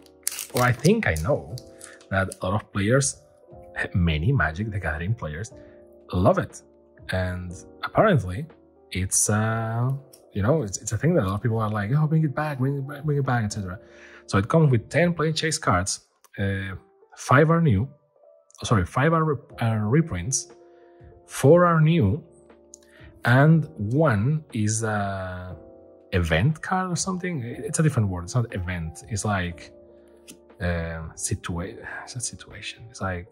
or I think I know, that a lot of players, many Magic the Gathering players, love it, and apparently it's it's a thing that a lot of people are like, oh, bring it back, etc. So it comes with 10 Plane Chase cards. 5 are new. 5 are reprints. 4 are new, and 1 is a event card or something. It's a different word. It's not event. It's like situation. It's not situation. It's like,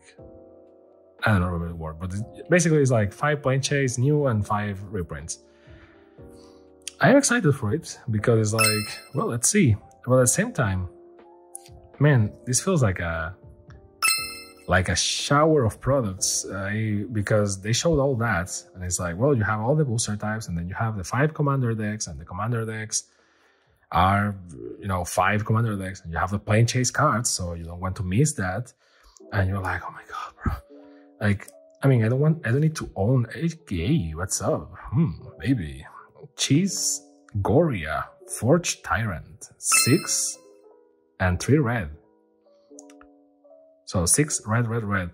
I don't remember the word, but basically it's like 5 Plane Chase new and 5 reprints. I'm excited for it because it's like, well, let's see. But at the same time, man, this feels like a shower of products, because they showed all that, and it's like, well, you have all the booster types, and then you have the 5 Commander decks, and the Commander decks are 5 Commander decks, and you have the Plane Chase cards, so you don't want to miss that. And you're like, oh my god, bro, like, I mean, I don't need to own HK. What's up? Maybe Cheese Goria, Forge Tyrant, 6 and 3 red. So 6 red.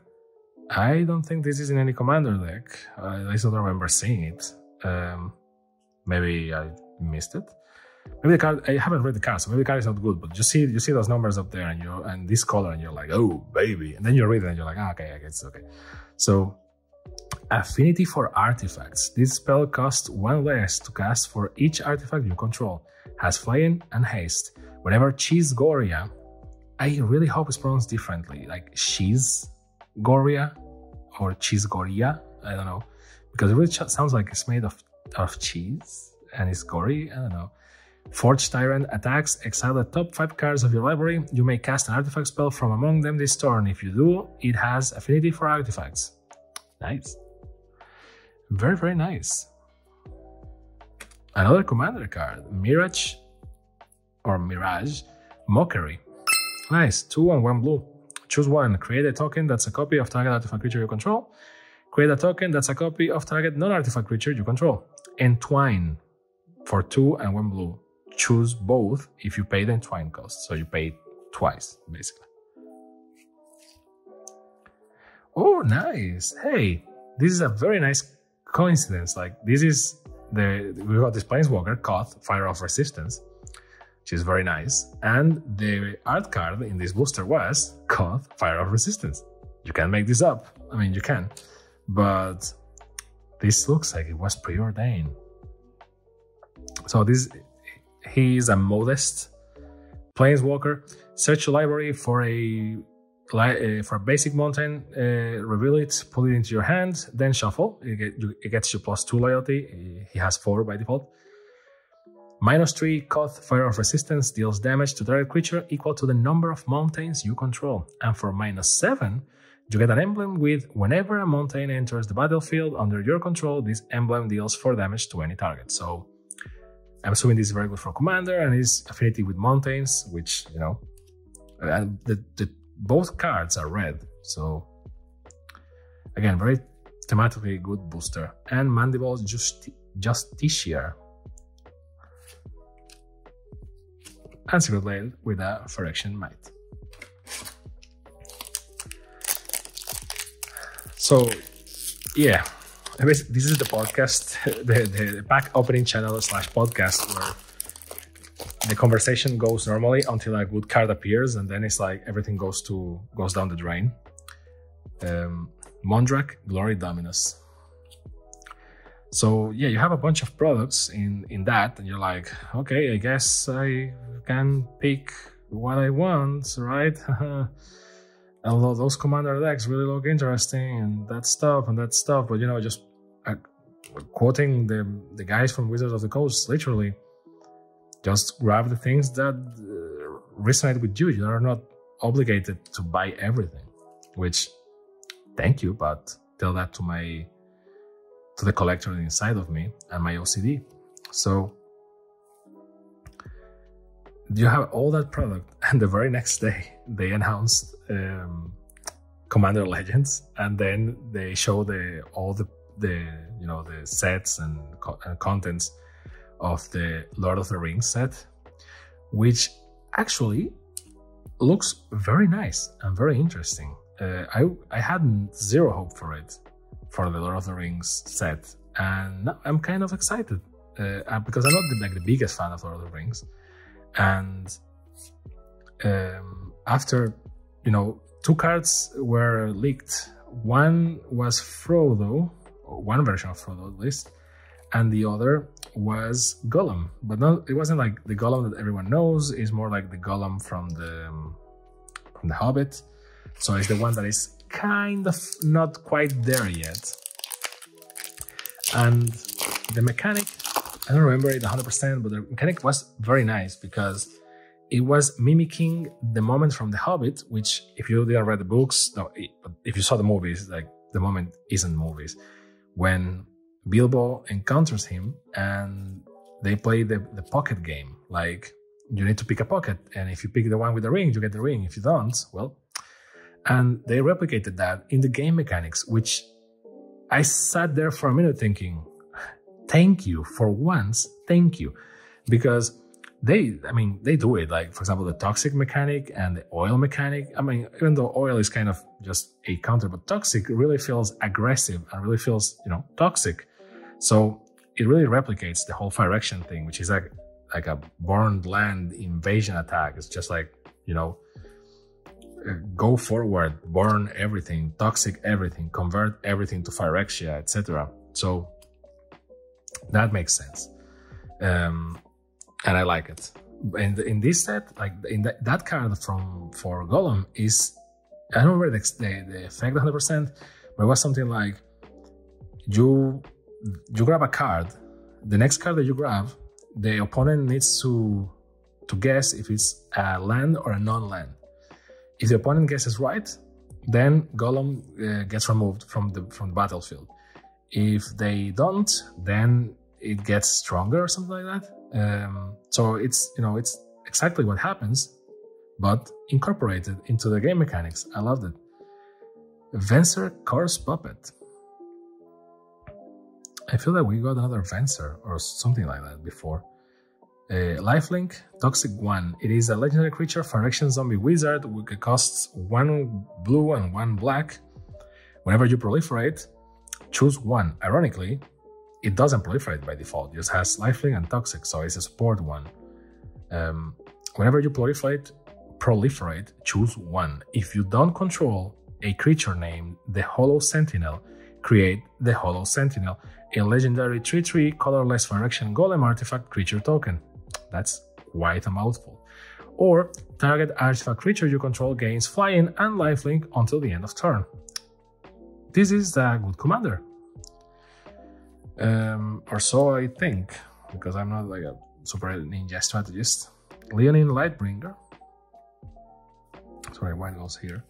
I don't think this is in any Commander deck. I don't remember seeing it. Maybe I missed it. Maybe the card, I haven't read the card, so maybe the card is not good. But you see those numbers up there, and this color, and you're like, oh baby. And then you read it, and you're like, okay, I guess it's okay. So, Affinity for Artifacts. This spell costs 1 less to cast for each artifact you control. Has flying and haste. Whenever Cheese Goria, I really hope it's pronounced differently, like Cheese Goria or Cheese Goria. I don't know, because it really sounds like it's made of cheese and it's gory. I don't know. Forge Tyrant attacks, exile the top 5 cards of your library. You may cast an artifact spell from among them this turn. If you do, it has affinity for artifacts. Nice. Very, very nice. Another Commander card, Mirage Mockery. Nice, 2 and 1 blue. Choose one. Create a token that's a copy of target artifact creature you control. Create a token that's a copy of target non-artifact creature you control. Entwine for 2 and 1 blue. Choose both if you pay the entwine cost. So you pay twice, basically. Oh, nice. Hey, this is a very nice coincidence. Like, this is we got this Planeswalker, Koth, Fire of Resistance. which is very nice. And the art card in this booster was called Fire of Resistance. You can make this up. I mean, you can. But this looks like it was preordained. So he is a modest planeswalker. Search your library for a basic mountain, reveal it, put it into your hand, then shuffle. It gets you +2 loyalty. He has 4 by default. -3 Koth, Fire of Resistance, deals damage to target creature equal to the number of mountains you control. And for -7, you get an emblem with whenever a mountain enters the battlefield under your control, this emblem deals 4 damage to any target. So I'm assuming this is very good for Commander and his affinity with mountains, which, you know, and both cards are red. So again, very thematically good booster. And Mandible Justiciar. And Secret Blade with a Phyrexian Might. So, yeah, this is the podcast, the pack opening channel / podcast where the conversation goes normally until a good card appears, and then it's like everything goes down the drain. Mondrak, Glory Dominus. So yeah, you have a bunch of products in that, and you're like, okay, I guess I can pick what I want, right? Although those commander decks really look interesting and that stuff, but you know, just quoting the guys from Wizards of the Coast, literally, just grab the things that resonate with you. You are not obligated to buy everything, which, thank you, but tell that to the collector inside of me and my OCD. So you have all that product, and the very next day they announced Commander Legends, and then they show all the sets and contents of the Lord of the Rings set, which actually looks very nice and very interesting. I had zero hope for the Lord of the Rings set, and I'm kind of excited because I'm not the biggest fan of Lord of the Rings. And after, 2 cards were leaked. One was Frodo, one version of Frodo at least, and the other was Gollum. But it wasn't like the Gollum that everyone knows. It's more like the Gollum from the Hobbit. So it's the one that is kind of not quite there yet. And the mechanic, I don't remember it 100%, but the mechanic was very nice because it was mimicking the moment from The Hobbit, which, if you didn't read the books, but if you saw the movies, like, the moment isn't movies, when Bilbo encounters him and they play the pocket game. Like, you need to pick a pocket, and if you pick the one with the ring, you get the ring. If you don't, well. And they replicated that in the game mechanics, which I sat there for a minute thinking, thank you, for once, thank you. Because they do it, like, for example, the toxic mechanic and the oil mechanic. I mean, even though oil is kind of just a counter, but toxic really feels aggressive and really feels, toxic. So it really replicates the whole Phyrexian thing, which is like a burned land invasion attack. It's just like, go forward, burn everything, toxic everything, convert everything to Phyrexia, etc. So that makes sense. And I like it. And in this set, like in that card for Gollum is, I don't remember the effect 100%, but it was something like you grab a card, the next card that you grab, the opponent needs to guess if it's a land or a non-land. If the opponent guesses right, then Gollum gets removed from the battlefield. If they don't, then it gets stronger or something like that. So it's exactly what happens, but incorporated into the game mechanics. I loved it. Venser Corpse Puppet. I feel like we got another Venser or something like that before. Lifelink, Toxic 1. It is a legendary creature, Phyrexian zombie wizard, which costs 1 blue and 1 black. Whenever you proliferate, choose 1. Ironically, it doesn't proliferate by default. It just has Lifelink and Toxic, so it's a support 1. Whenever you proliferate, choose one. If you don't control a creature named the Hollow Sentinel, create the Hollow Sentinel, a legendary 3/3 colorless Phyrexia Golem artifact creature token. That's quite a mouthful. Or target artifact creature you control gains flying and lifelink until the end of turn. This is a good commander. Or so I think, because I'm not like a super ninja strategist. Leonine Lightbringer. Sorry, white goes here.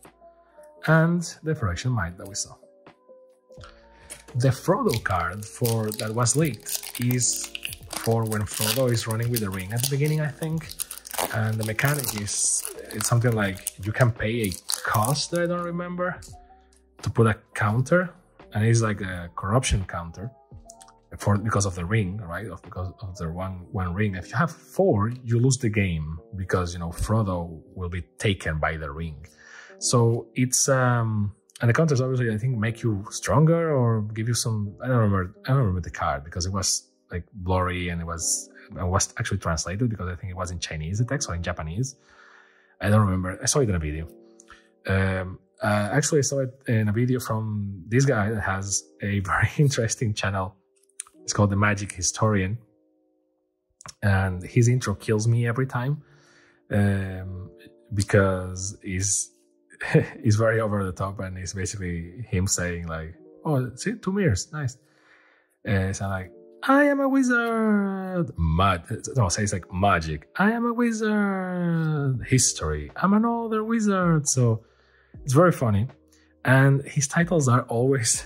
And the Phyrexian Might that we saw. The Frodo card that was leaked is for when Frodo is running with the ring at the beginning, I think. And the mechanic is, it's something like you can pay a cost that I don't remember to put a counter, and it's like a corruption counter because of the ring, right? Because of the one ring. If you have 4, you lose the game because, you know, Frodo will be taken by the ring. So it's and the counters obviously I think make you stronger or give you some. I don't remember the card because it was like blurry and it was actually translated because I think it was in Chinese, the text, or in Japanese. I don't remember. I saw it in a video. Actually, I saw it in a video from this guy that has a very interesting channel. It's called The Magic Historian. And his intro kills me every time because he's very over the top, and it's basically him saying like, oh, see, 2 mirrors, nice. So I'm like, I am a wizard. Says like magic. I am a wizard. History. I'm another wizard. So it's very funny. And his titles are always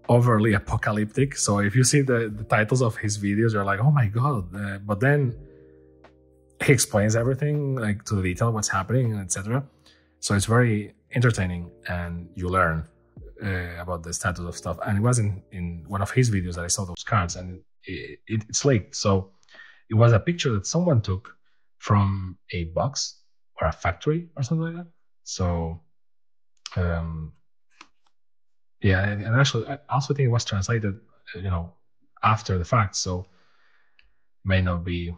overly apocalyptic. So if you see the titles of his videos, you're like, oh my God. But then he explains everything like to the detail, what's happening, etc. So it's very entertaining and you learn about the status of stuff. And it was in one of his videos that I saw those cards, and it's leaked. So it was a picture that someone took from a box or a factory or something like that. So yeah, and actually I also think it was translated, you know, after the fact, so may not be.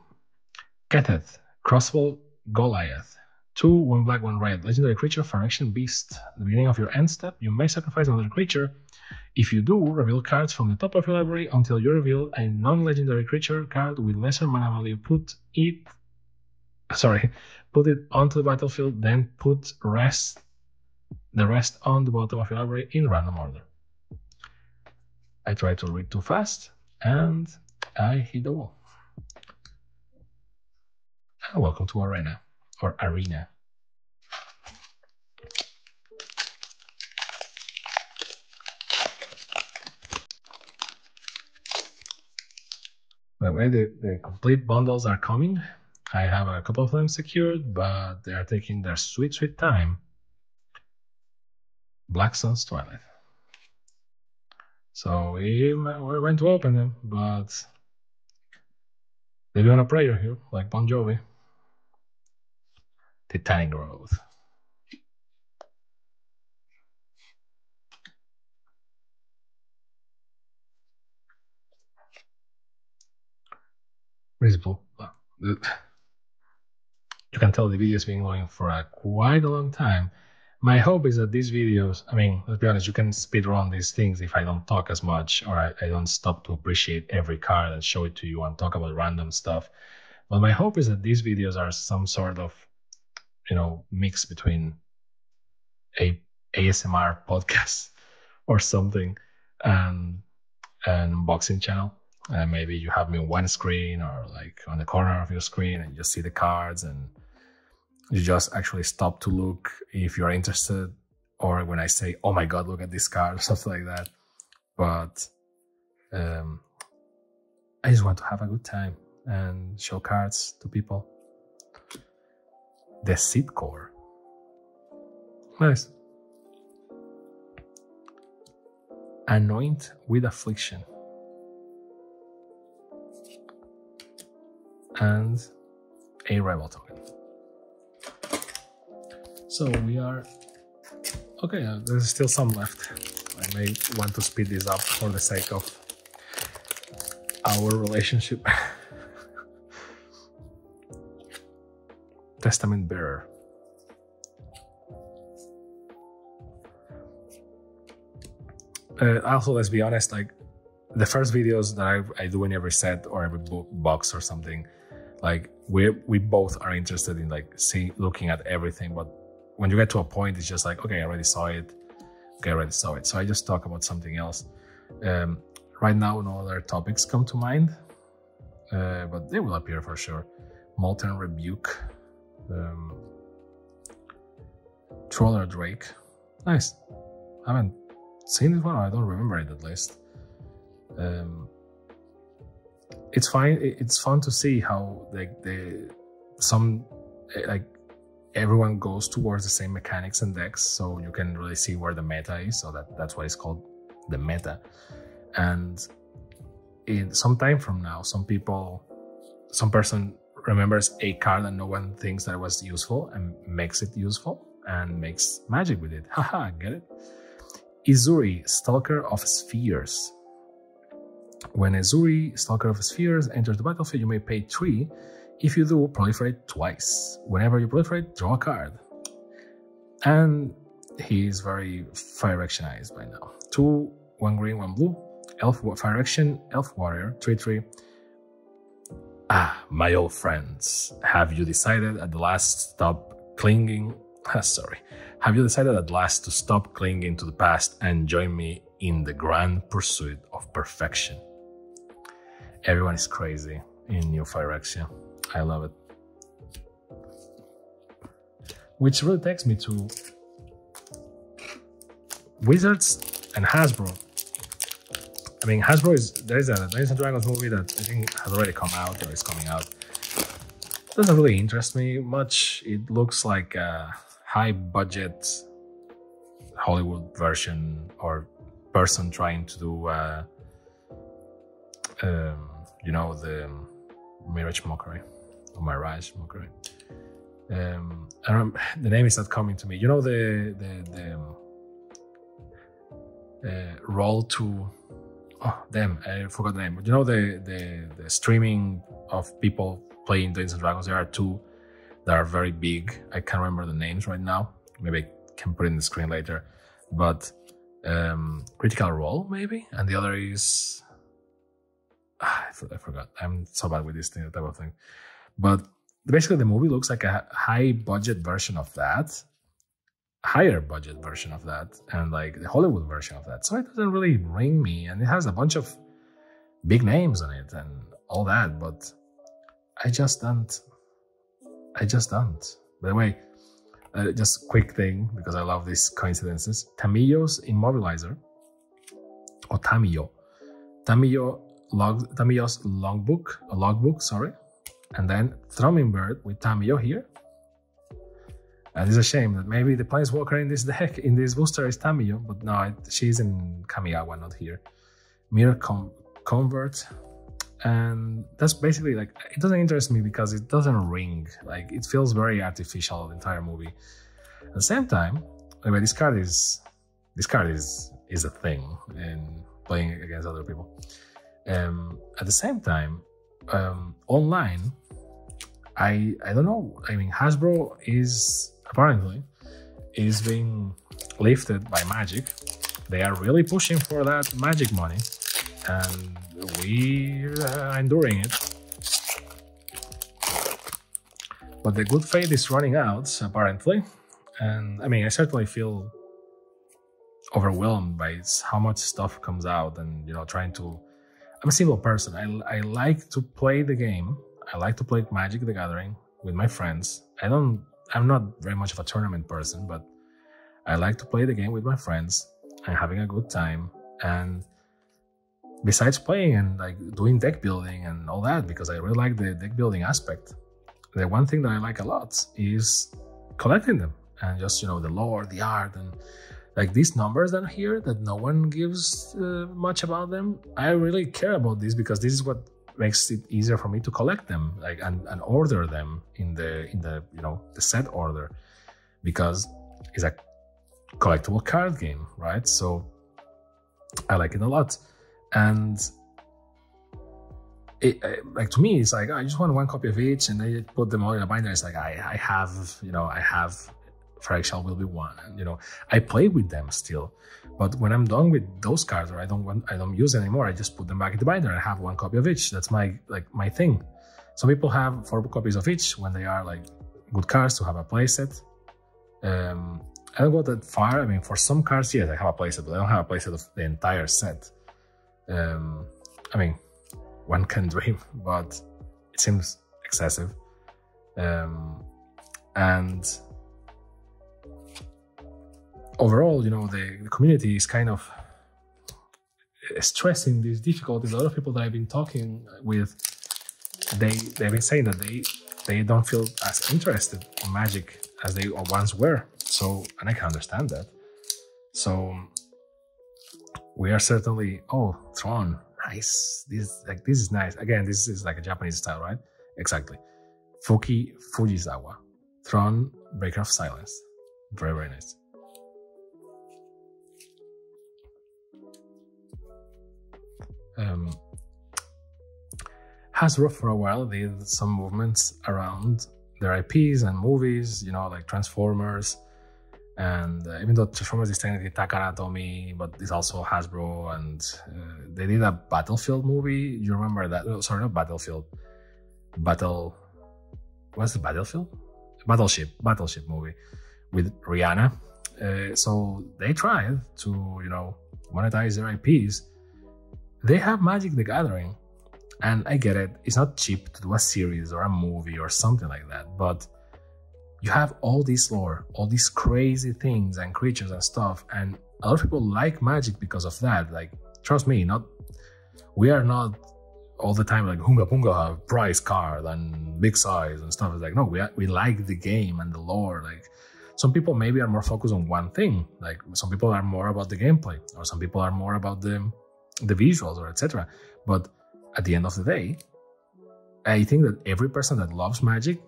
Ketheth, Crossbow Goliath. 2, 1 black, 1 red. Legendary creature, Phyrexian Beast. At the beginning of your end step, you may sacrifice another creature. If you do, reveal cards from the top of your library until you reveal a non-legendary creature card with lesser mana value. Put it onto the battlefield, then put the rest on the bottom of your library in random order. I tried to read too fast, and I hit the wall. And welcome to Arena. Or Arena. By the way, the complete bundles are coming. I have a couple of them secured, but they are taking their sweet, sweet time. Black Sun's Twilight. So we're going to open them, but they're doing a prayer here, like Bon Jovi. Titanic Growth. Visible. You can tell the video has been going for quite a long time. My hope is that these videos, I mean, let's be honest, you can speed run these things if I don't talk as much, or I don't stop to appreciate every card and show it to you and talk about random stuff. But my hope is that these videos are some sort of, you know, mix between a ASMR podcast or something and an unboxing channel. And maybe you have me on one screen or like on the corner of your screen and you see the cards and you just actually stop to look if you're interested, or when I say, oh my God, look at this card or something like that. But I just want to have a good time and show cards to people. The Seed Core. Nice. Anoint with Affliction. And a Rebel token. So we are... Okay, there's still some left. I may want to speed this up for the sake of our relationship. Testament Bearer. Also, let's be honest, like the first videos that I do in every set or every box or something, like we both are interested in like looking at everything, but when you get to a point, it's just like, okay, I already saw it. Okay, I already saw it. So I just talk about something else. Right now, no other topics come to mind, but they will appear for sure. Molten Rebuke, Troller Drake. Nice. I haven't seen this one. I don't remember it at least. It's fine. It's fun to see how everyone goes towards the same mechanics and decks, so you can really see where the meta is. So that's why it's called the meta. And in some time from now, some person remembers a card and no one thinks that it was useful and makes it useful and makes magic with it. Haha, get it? Izuri, Stalker of Spheres. When Izuri, Stalker of Spheres, enters the battlefield, you may pay 3. If you do, proliferate twice. Whenever you proliferate, draw a card. And he's very Phyrexionized by now. 2, 1 green, 1 blue. Phyrexian, Elf Warrior, 3/3. Ah, my old friends, have you decided at the last to stop clinging to the past and join me in the grand pursuit of perfection? Everyone is crazy in New Phyrexia. I love it. Which really takes me to Wizards and Hasbro. I mean, Hasbro there is a Dungeons & Dragons movie that I think has already come out or is coming out. Doesn't really interest me much. It looks like a high-budget Hollywood version or person trying to do, the Mirage Mockery or Mirage Mockery. The name is not coming to me. You know the roll to. Oh damn! I forgot the name. But you know the streaming of people playing Dungeons & Dragons. There are 2 that are very big. I can't remember the names right now. Maybe I can put it in the screen later. But Critical Role maybe, and the other is I forgot. I'm so bad with this type of thing. But basically, the movie looks like a high budget version of that. Higher budget version of that, and like the Hollywood version of that. So it doesn't really ring me, and it has a bunch of big names on it and all that, but I just don't. By the way, just quick thing, because I love these coincidences. Tamiyo's Immobilizer, or Tamiyo's logbook, sorry, and then Thrumming Bird with Tamiyo here. And it's a shame that maybe the Planeswalker in this deck, in this booster, is Tamiyo, but no, she's in Kamigawa, not here. Mirror Convert, and that's basically like, it doesn't interest me because it doesn't ring. Like, it feels very artificial, the entire movie. At the same time, anyway, this card is a thing in playing against other people. At the same time, online, I don't know. I mean, Hasbro apparently is being lifted by Magic. They are really pushing for that Magic money, and we are enduring it. But the good faith is running out, apparently. And I mean, I certainly feel overwhelmed by how much stuff comes out, and I'm a simple person. I like to play the game. I like to play Magic the Gathering with my friends. I'm not very much of a tournament person, but I like to play the game with my friends and having a good time. And besides playing and like doing deck building and all that, because I really like the deck building aspect, the one thing that I like a lot is collecting them and just, the lore, the art, and like these numbers that are here that no one gives much about them. I really care about this because this is what makes it easier for me to collect them, like and order them in the the set order, because it's a collectible card game, right? So I like it a lot, and like to me, it's like, I just want one copy of each, and I put them all in a binder. It's like I have Phyrexia will be one, and I play with them still. But when I'm done with those cards, or I don't use it anymore, I just put them back in the binder and have one copy of each. That's my thing. Some people have 4 copies of each when they are like good cards to have a playset. I don't go that far. I mean, for some cards, yes, I have a playset, but I don't have a playset of the entire set. I mean, one can dream, but it seems excessive. And overall, the community is kind of stressing these difficulties. A lot of people that I've been talking with, they've been saying that they don't feel as interested in Magic as they once were. So, and I can understand that. So we are certainly, Throne, nice. This is nice. Again, this is like a Japanese style, right? Exactly. Fujisawa, Throne, Breaker of Silence. Very, very nice. Hasbro for a while did some movements around their IPs and movies, like Transformers, and even though Transformers is technically Takara Tomy, but it's also Hasbro, and they did a Battlefield movie. You remember that? No, sorry, not Battlefield. What's the Battlefield? Battleship movie with Rihanna. So they tried to, monetize their IPs. They have Magic the Gathering, and I get it. It's not cheap to do a series or a movie or something like that, but you have all this lore, all these crazy things and creatures and stuff, and a lot of people like Magic because of that. Like, trust me, we are not all the time like Hunga Punga prize card and big size and stuff. It's like, no, we like the game and the lore. Like, some people maybe are more focused on one thing. Like, some people are more about the gameplay, or some people are more about the visuals, or etc. But at the end of the day, I think that every person that loves Magic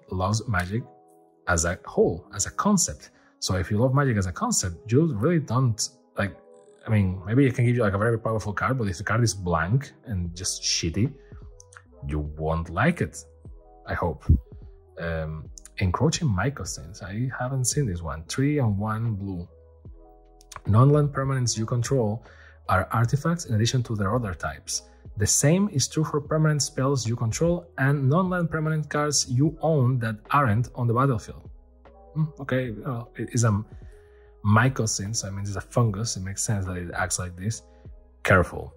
as a whole, as a concept. So if you love Magic as a concept, you really don't like. I mean, maybe it can give you like a very powerful card, but if the card is blank and just shitty, you won't like it, I hope. Encroaching Mycosins. I haven't seen this one. 3 and 1 blue. Non-land permanents you control are artifacts in addition to their other types. The same is true for permanent spells you control and non-land permanent cards you own that aren't on the battlefield. Okay, it is a mycosins, I mean, it's a fungus. It makes sense that it acts like this. Careful.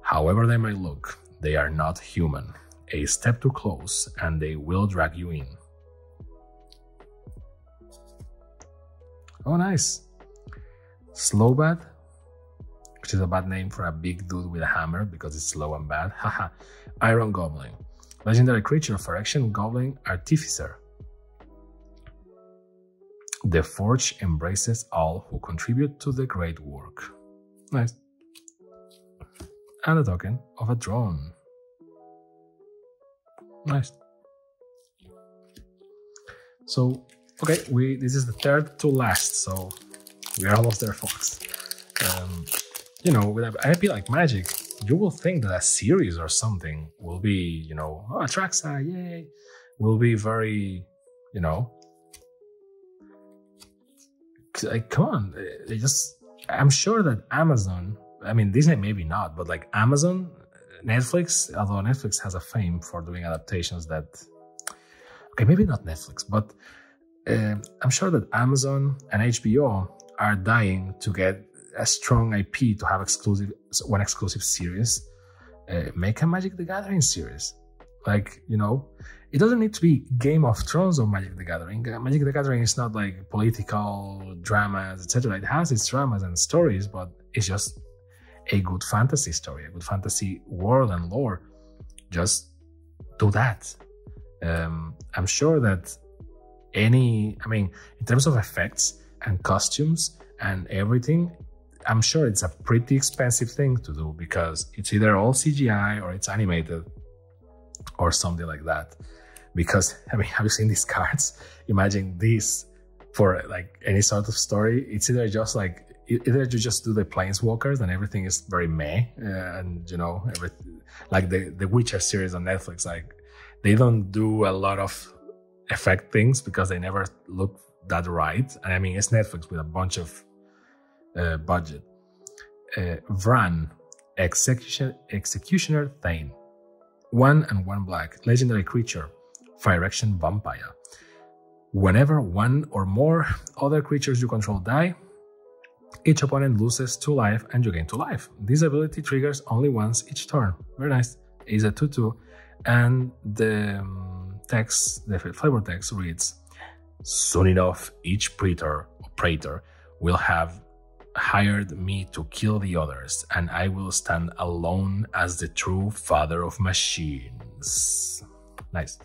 However they may look, they are not human. A step too close and they will drag you in. Oh, nice. Slowbat, which is a bad name for a big dude with a hammer because it's slow and bad. Haha. Iron Goblin. Legendary creature of Phyrexian Goblin Artificer. The Forge embraces all who contribute to the great work. Nice. And a token of a drone. Nice. So, okay, this is the third to last, so we are almost there, folks. With an IP like Magic, you will think that a series or something will be, Atraxa, yay, will be very, like, come on, I'm sure that Amazon, I mean, Disney maybe not, but like Amazon, Netflix, although Netflix has a fame for doing adaptations that, okay, maybe not Netflix, but I'm sure that Amazon and HBO are dying to get a strong IP to have one exclusive series. Make a Magic the Gathering series. Like, it doesn't need to be Game of Thrones or Magic the Gathering. Magic the Gathering is not like political dramas, etc. It has its dramas and stories, but it's just a good fantasy story, a good fantasy world and lore. Just do that. I'm sure that in terms of effects and costumes and everything, I'm sure it's a pretty expensive thing to do because it's either all CGI or it's animated or something like that. Because, have you seen these cards? Imagine this for like any sort of story. It's either you just do the planeswalkers and everything is very meh, and like the Witcher series on Netflix. Like they don't do a lot of effect things because they never look that right. And I mean, it's Netflix with a bunch of budget. Vran, Executioner Thane. 1 and 1 black. Legendary creature. Phyrexia Vampire. Whenever one or more other creatures you control die, each opponent loses 2 life and you gain 2 life. This ability triggers only once each turn. Very nice. It's a 2/2, and the text, the flavor text reads, "Soon enough, each praetor will have hired me to kill the others, and I will stand alone as the true father of machines." Nice.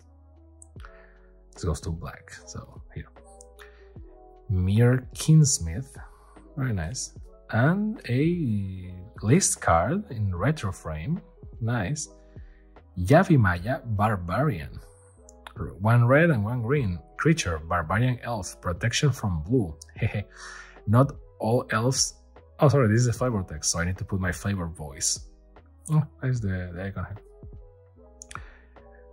This goes to black, so here. Mere Kinsmith, very nice. And a list card in retro frame, nice. Yavimaya Barbarian. 1 red and 1 green. Creature, barbarian elf, protection from blue. Hehe. Not all elves. Oh, sorry, this is a flavor text, so I need to put my flavor voice. Oh, there's the icon here.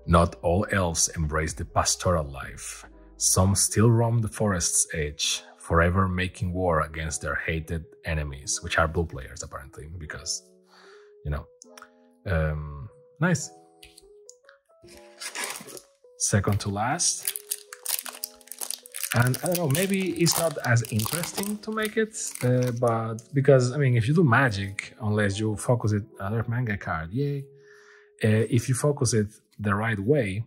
Not all elves embrace the pastoral life. Some still roam the forest's edge, forever making war against their hated enemies, which are blue players apparently, because, you know. Nice. Second to last. And I don't know, maybe it's not as interesting to make it, but because, I mean, if you do magic, unless you focus it, another manga card, yay. If you focus it the right way,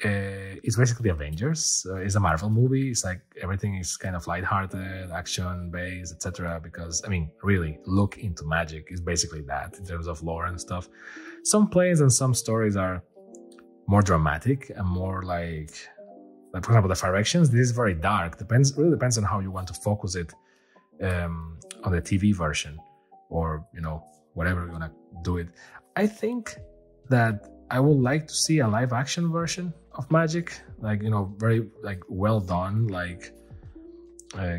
it's basically Avengers. It's a Marvel movie. It's like everything is kind of lighthearted, action-based, etc. Because, I mean, really, look into magic. It's basically that in terms of lore and stuff. Some plays and some stories are more dramatic and more like for example, the Phyrexians, this is very dark. Really depends on how you want to focus it on the TV version, or, you know, whatever you're gonna do it. I think that I would like to see a live action version of Magic, like, you know, very like well done, like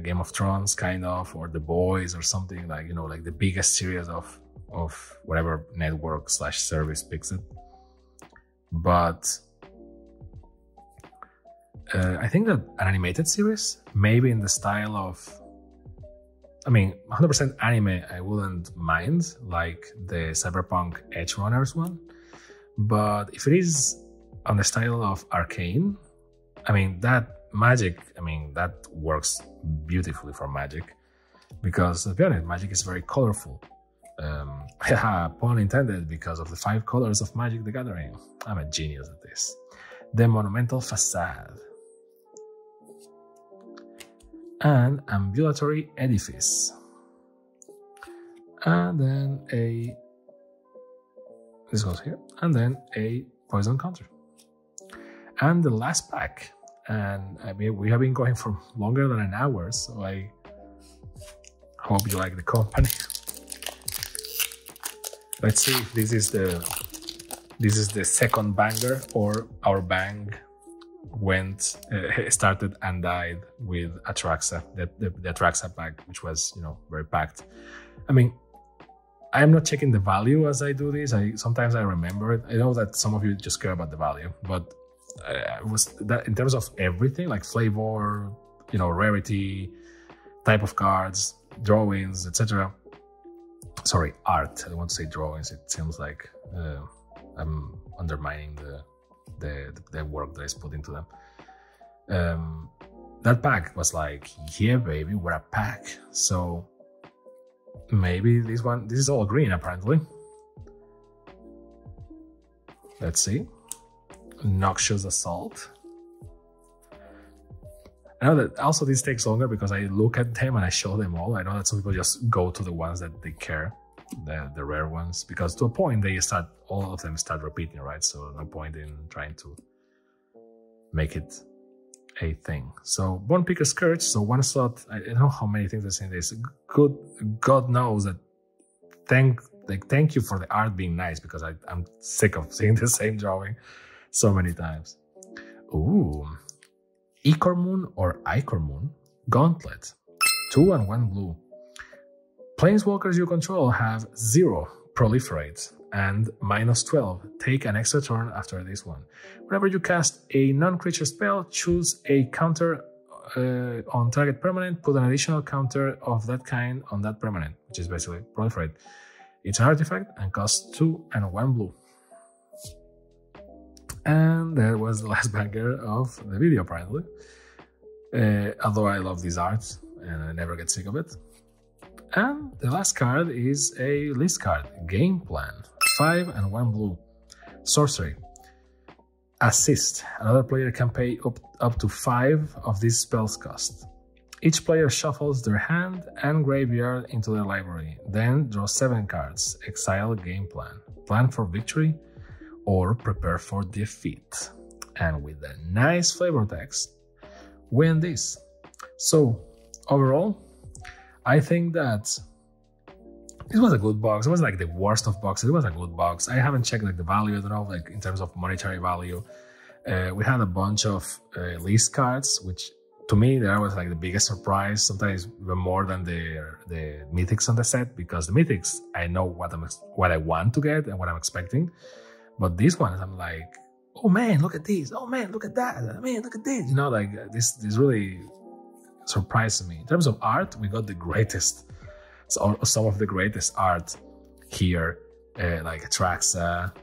Game of Thrones kind of, or The Boys or something, like, you know, like the biggest series of whatever network / service picks it. But I think that an animated series, maybe in the style of, I mean, 100% anime, I wouldn't mind, like the Cyberpunk Edge Runners one. But if it is on the style of Arcane, I mean, that Magic, I mean, that works beautifully for Magic. Because, to be honest, Magic is very colorful. Pun intended, because of the 5 colors of Magic the Gathering. I'm a genius at this. The Monumental Facade. An Ambulatory Edifice. And then this goes here. And then a Poison Counter. And the last pack. And I mean, we have been going for longer than an hour, so I hope you like the company. Let's see if this is the second banger, or our bang started and died with Atraxa, the Atraxa pack, which was, you know, very packed. I mean, I'm not checking the value as I do this. Sometimes I remember it. I know that some of you just care about the value, but was that in terms of everything, like flavor, you know, rarity, type of cards, drawings, etc. Sorry, art. I don't want to say drawings. It seems like I'm undermining the work that is put into them. That pack was like, yeah, baby, we're a pack. So maybe this is all green apparently. Let's see. Noxious Assault. I know that also this takes longer because I look at them and I show them all. I know that some people just go to the ones that they care, the rare ones, because to a point all of them start repeating, right? So no point in trying to make it a thing. So Bone Picker Scourge, so 1 slot. I don't know how many things I say in this. God knows that. Thank you for the art being nice, because I'm sick of seeing the same drawing so many times. Ooh. Icormoon or Icormoon Gauntlet. 2 and 1 blue. Planeswalkers you control have 0 proliferate and -12. Take an extra turn after this one. Whenever you cast a non-creature spell, choose a counter on target permanent, put an additional counter of that kind on that permanent, which is basically proliferate. It's an artifact and costs 2 and 1 blue. And that was the last banger of the video, apparently. Although I love these arts and I never get sick of it. And the last card is a list card, Game Plan. 5 and 1 blue. Sorcery. Assist. Another player can pay up to 5 of these spells cost. Each player shuffles their hand and graveyard into their library, then draw 7 cards. Exile Game Plan. Plan for victory or prepare for defeat. And with a nice flavor text, win this. So, overall, I think that this was a good box. It wasn't like the worst of boxes. It was a good box. I haven't checked like the value, I don't know, like in terms of monetary value. We had a bunch of list cards, which to me, that was like the biggest surprise. Sometimes even more than the mythics on the set, because the mythics, I know what I want to get and what I'm expecting. But these ones, I'm like, oh man, look at this. Oh man, look at that. Man, look at this. You know, like this really surprised me. In terms of art, we got the greatest, some of the greatest art here, like Phyrexia.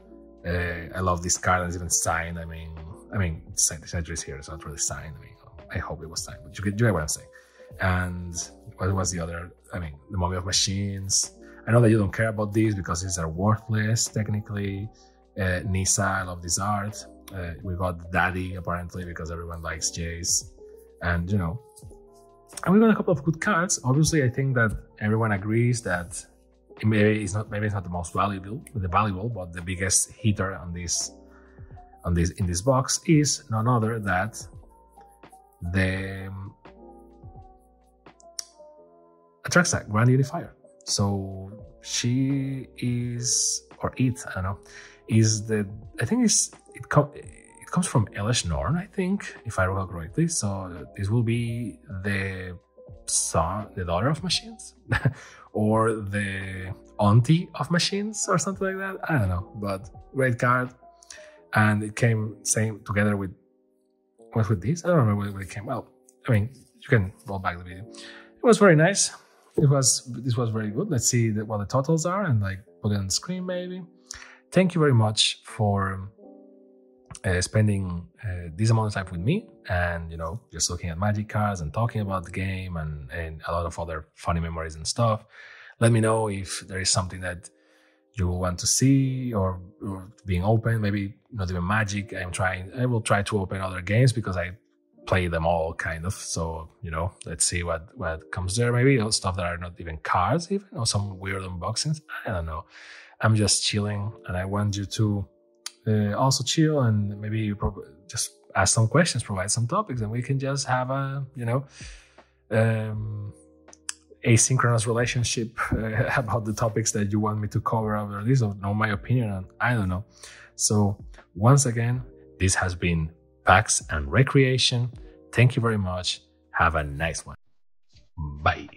I love this card. It's even signed. I mean, the signature is here. It's not really signed. I mean, I hope it was signed, but you get what I'm saying. And what was the other? I mean, the Mummy of Machines. I know that you don't care about these because these are worthless technically. Nisa, I love this art. We got Daddy apparently because everyone likes Jace, and you know, and we got a couple of good cards. Obviously, I think that everyone agrees that maybe it's not the most valuable, but the biggest hitter in this box is none other than the Phyrexia Grand Unifier. So she is, or it, I don't know, is the, I think it comes from Elish Norn, I think, if I recall correctly. So this will be the daughter of machines, or the auntie of machines, or something like that. I don't know, but great card. And it came same together with this. I don't remember when it came. Well, I mean, you can roll back the video. It was very nice. This was very good. Let's see what the totals are and like put it on the screen maybe. Thank you very much for spending this amount of time with me, and you know, just looking at Magic cards and talking about the game and a lot of other funny memories and stuff. Let me know if there is something that you want to see, or being open, maybe not even Magic. I will try to open other games because I play them all kind of. So, you know, let's see what comes there. Maybe stuff that are not even cards even, or some weird unboxings. I don't know. I'm just chilling, and I want you to also chill and maybe just ask some questions, provide some topics, and we can just have a, you know, asynchronous relationship about the topics that you want me to cover over this, or know my opinion on, I don't know. So once again, this has been Packs and Recreation. Thank you very much. Have a nice one. Bye.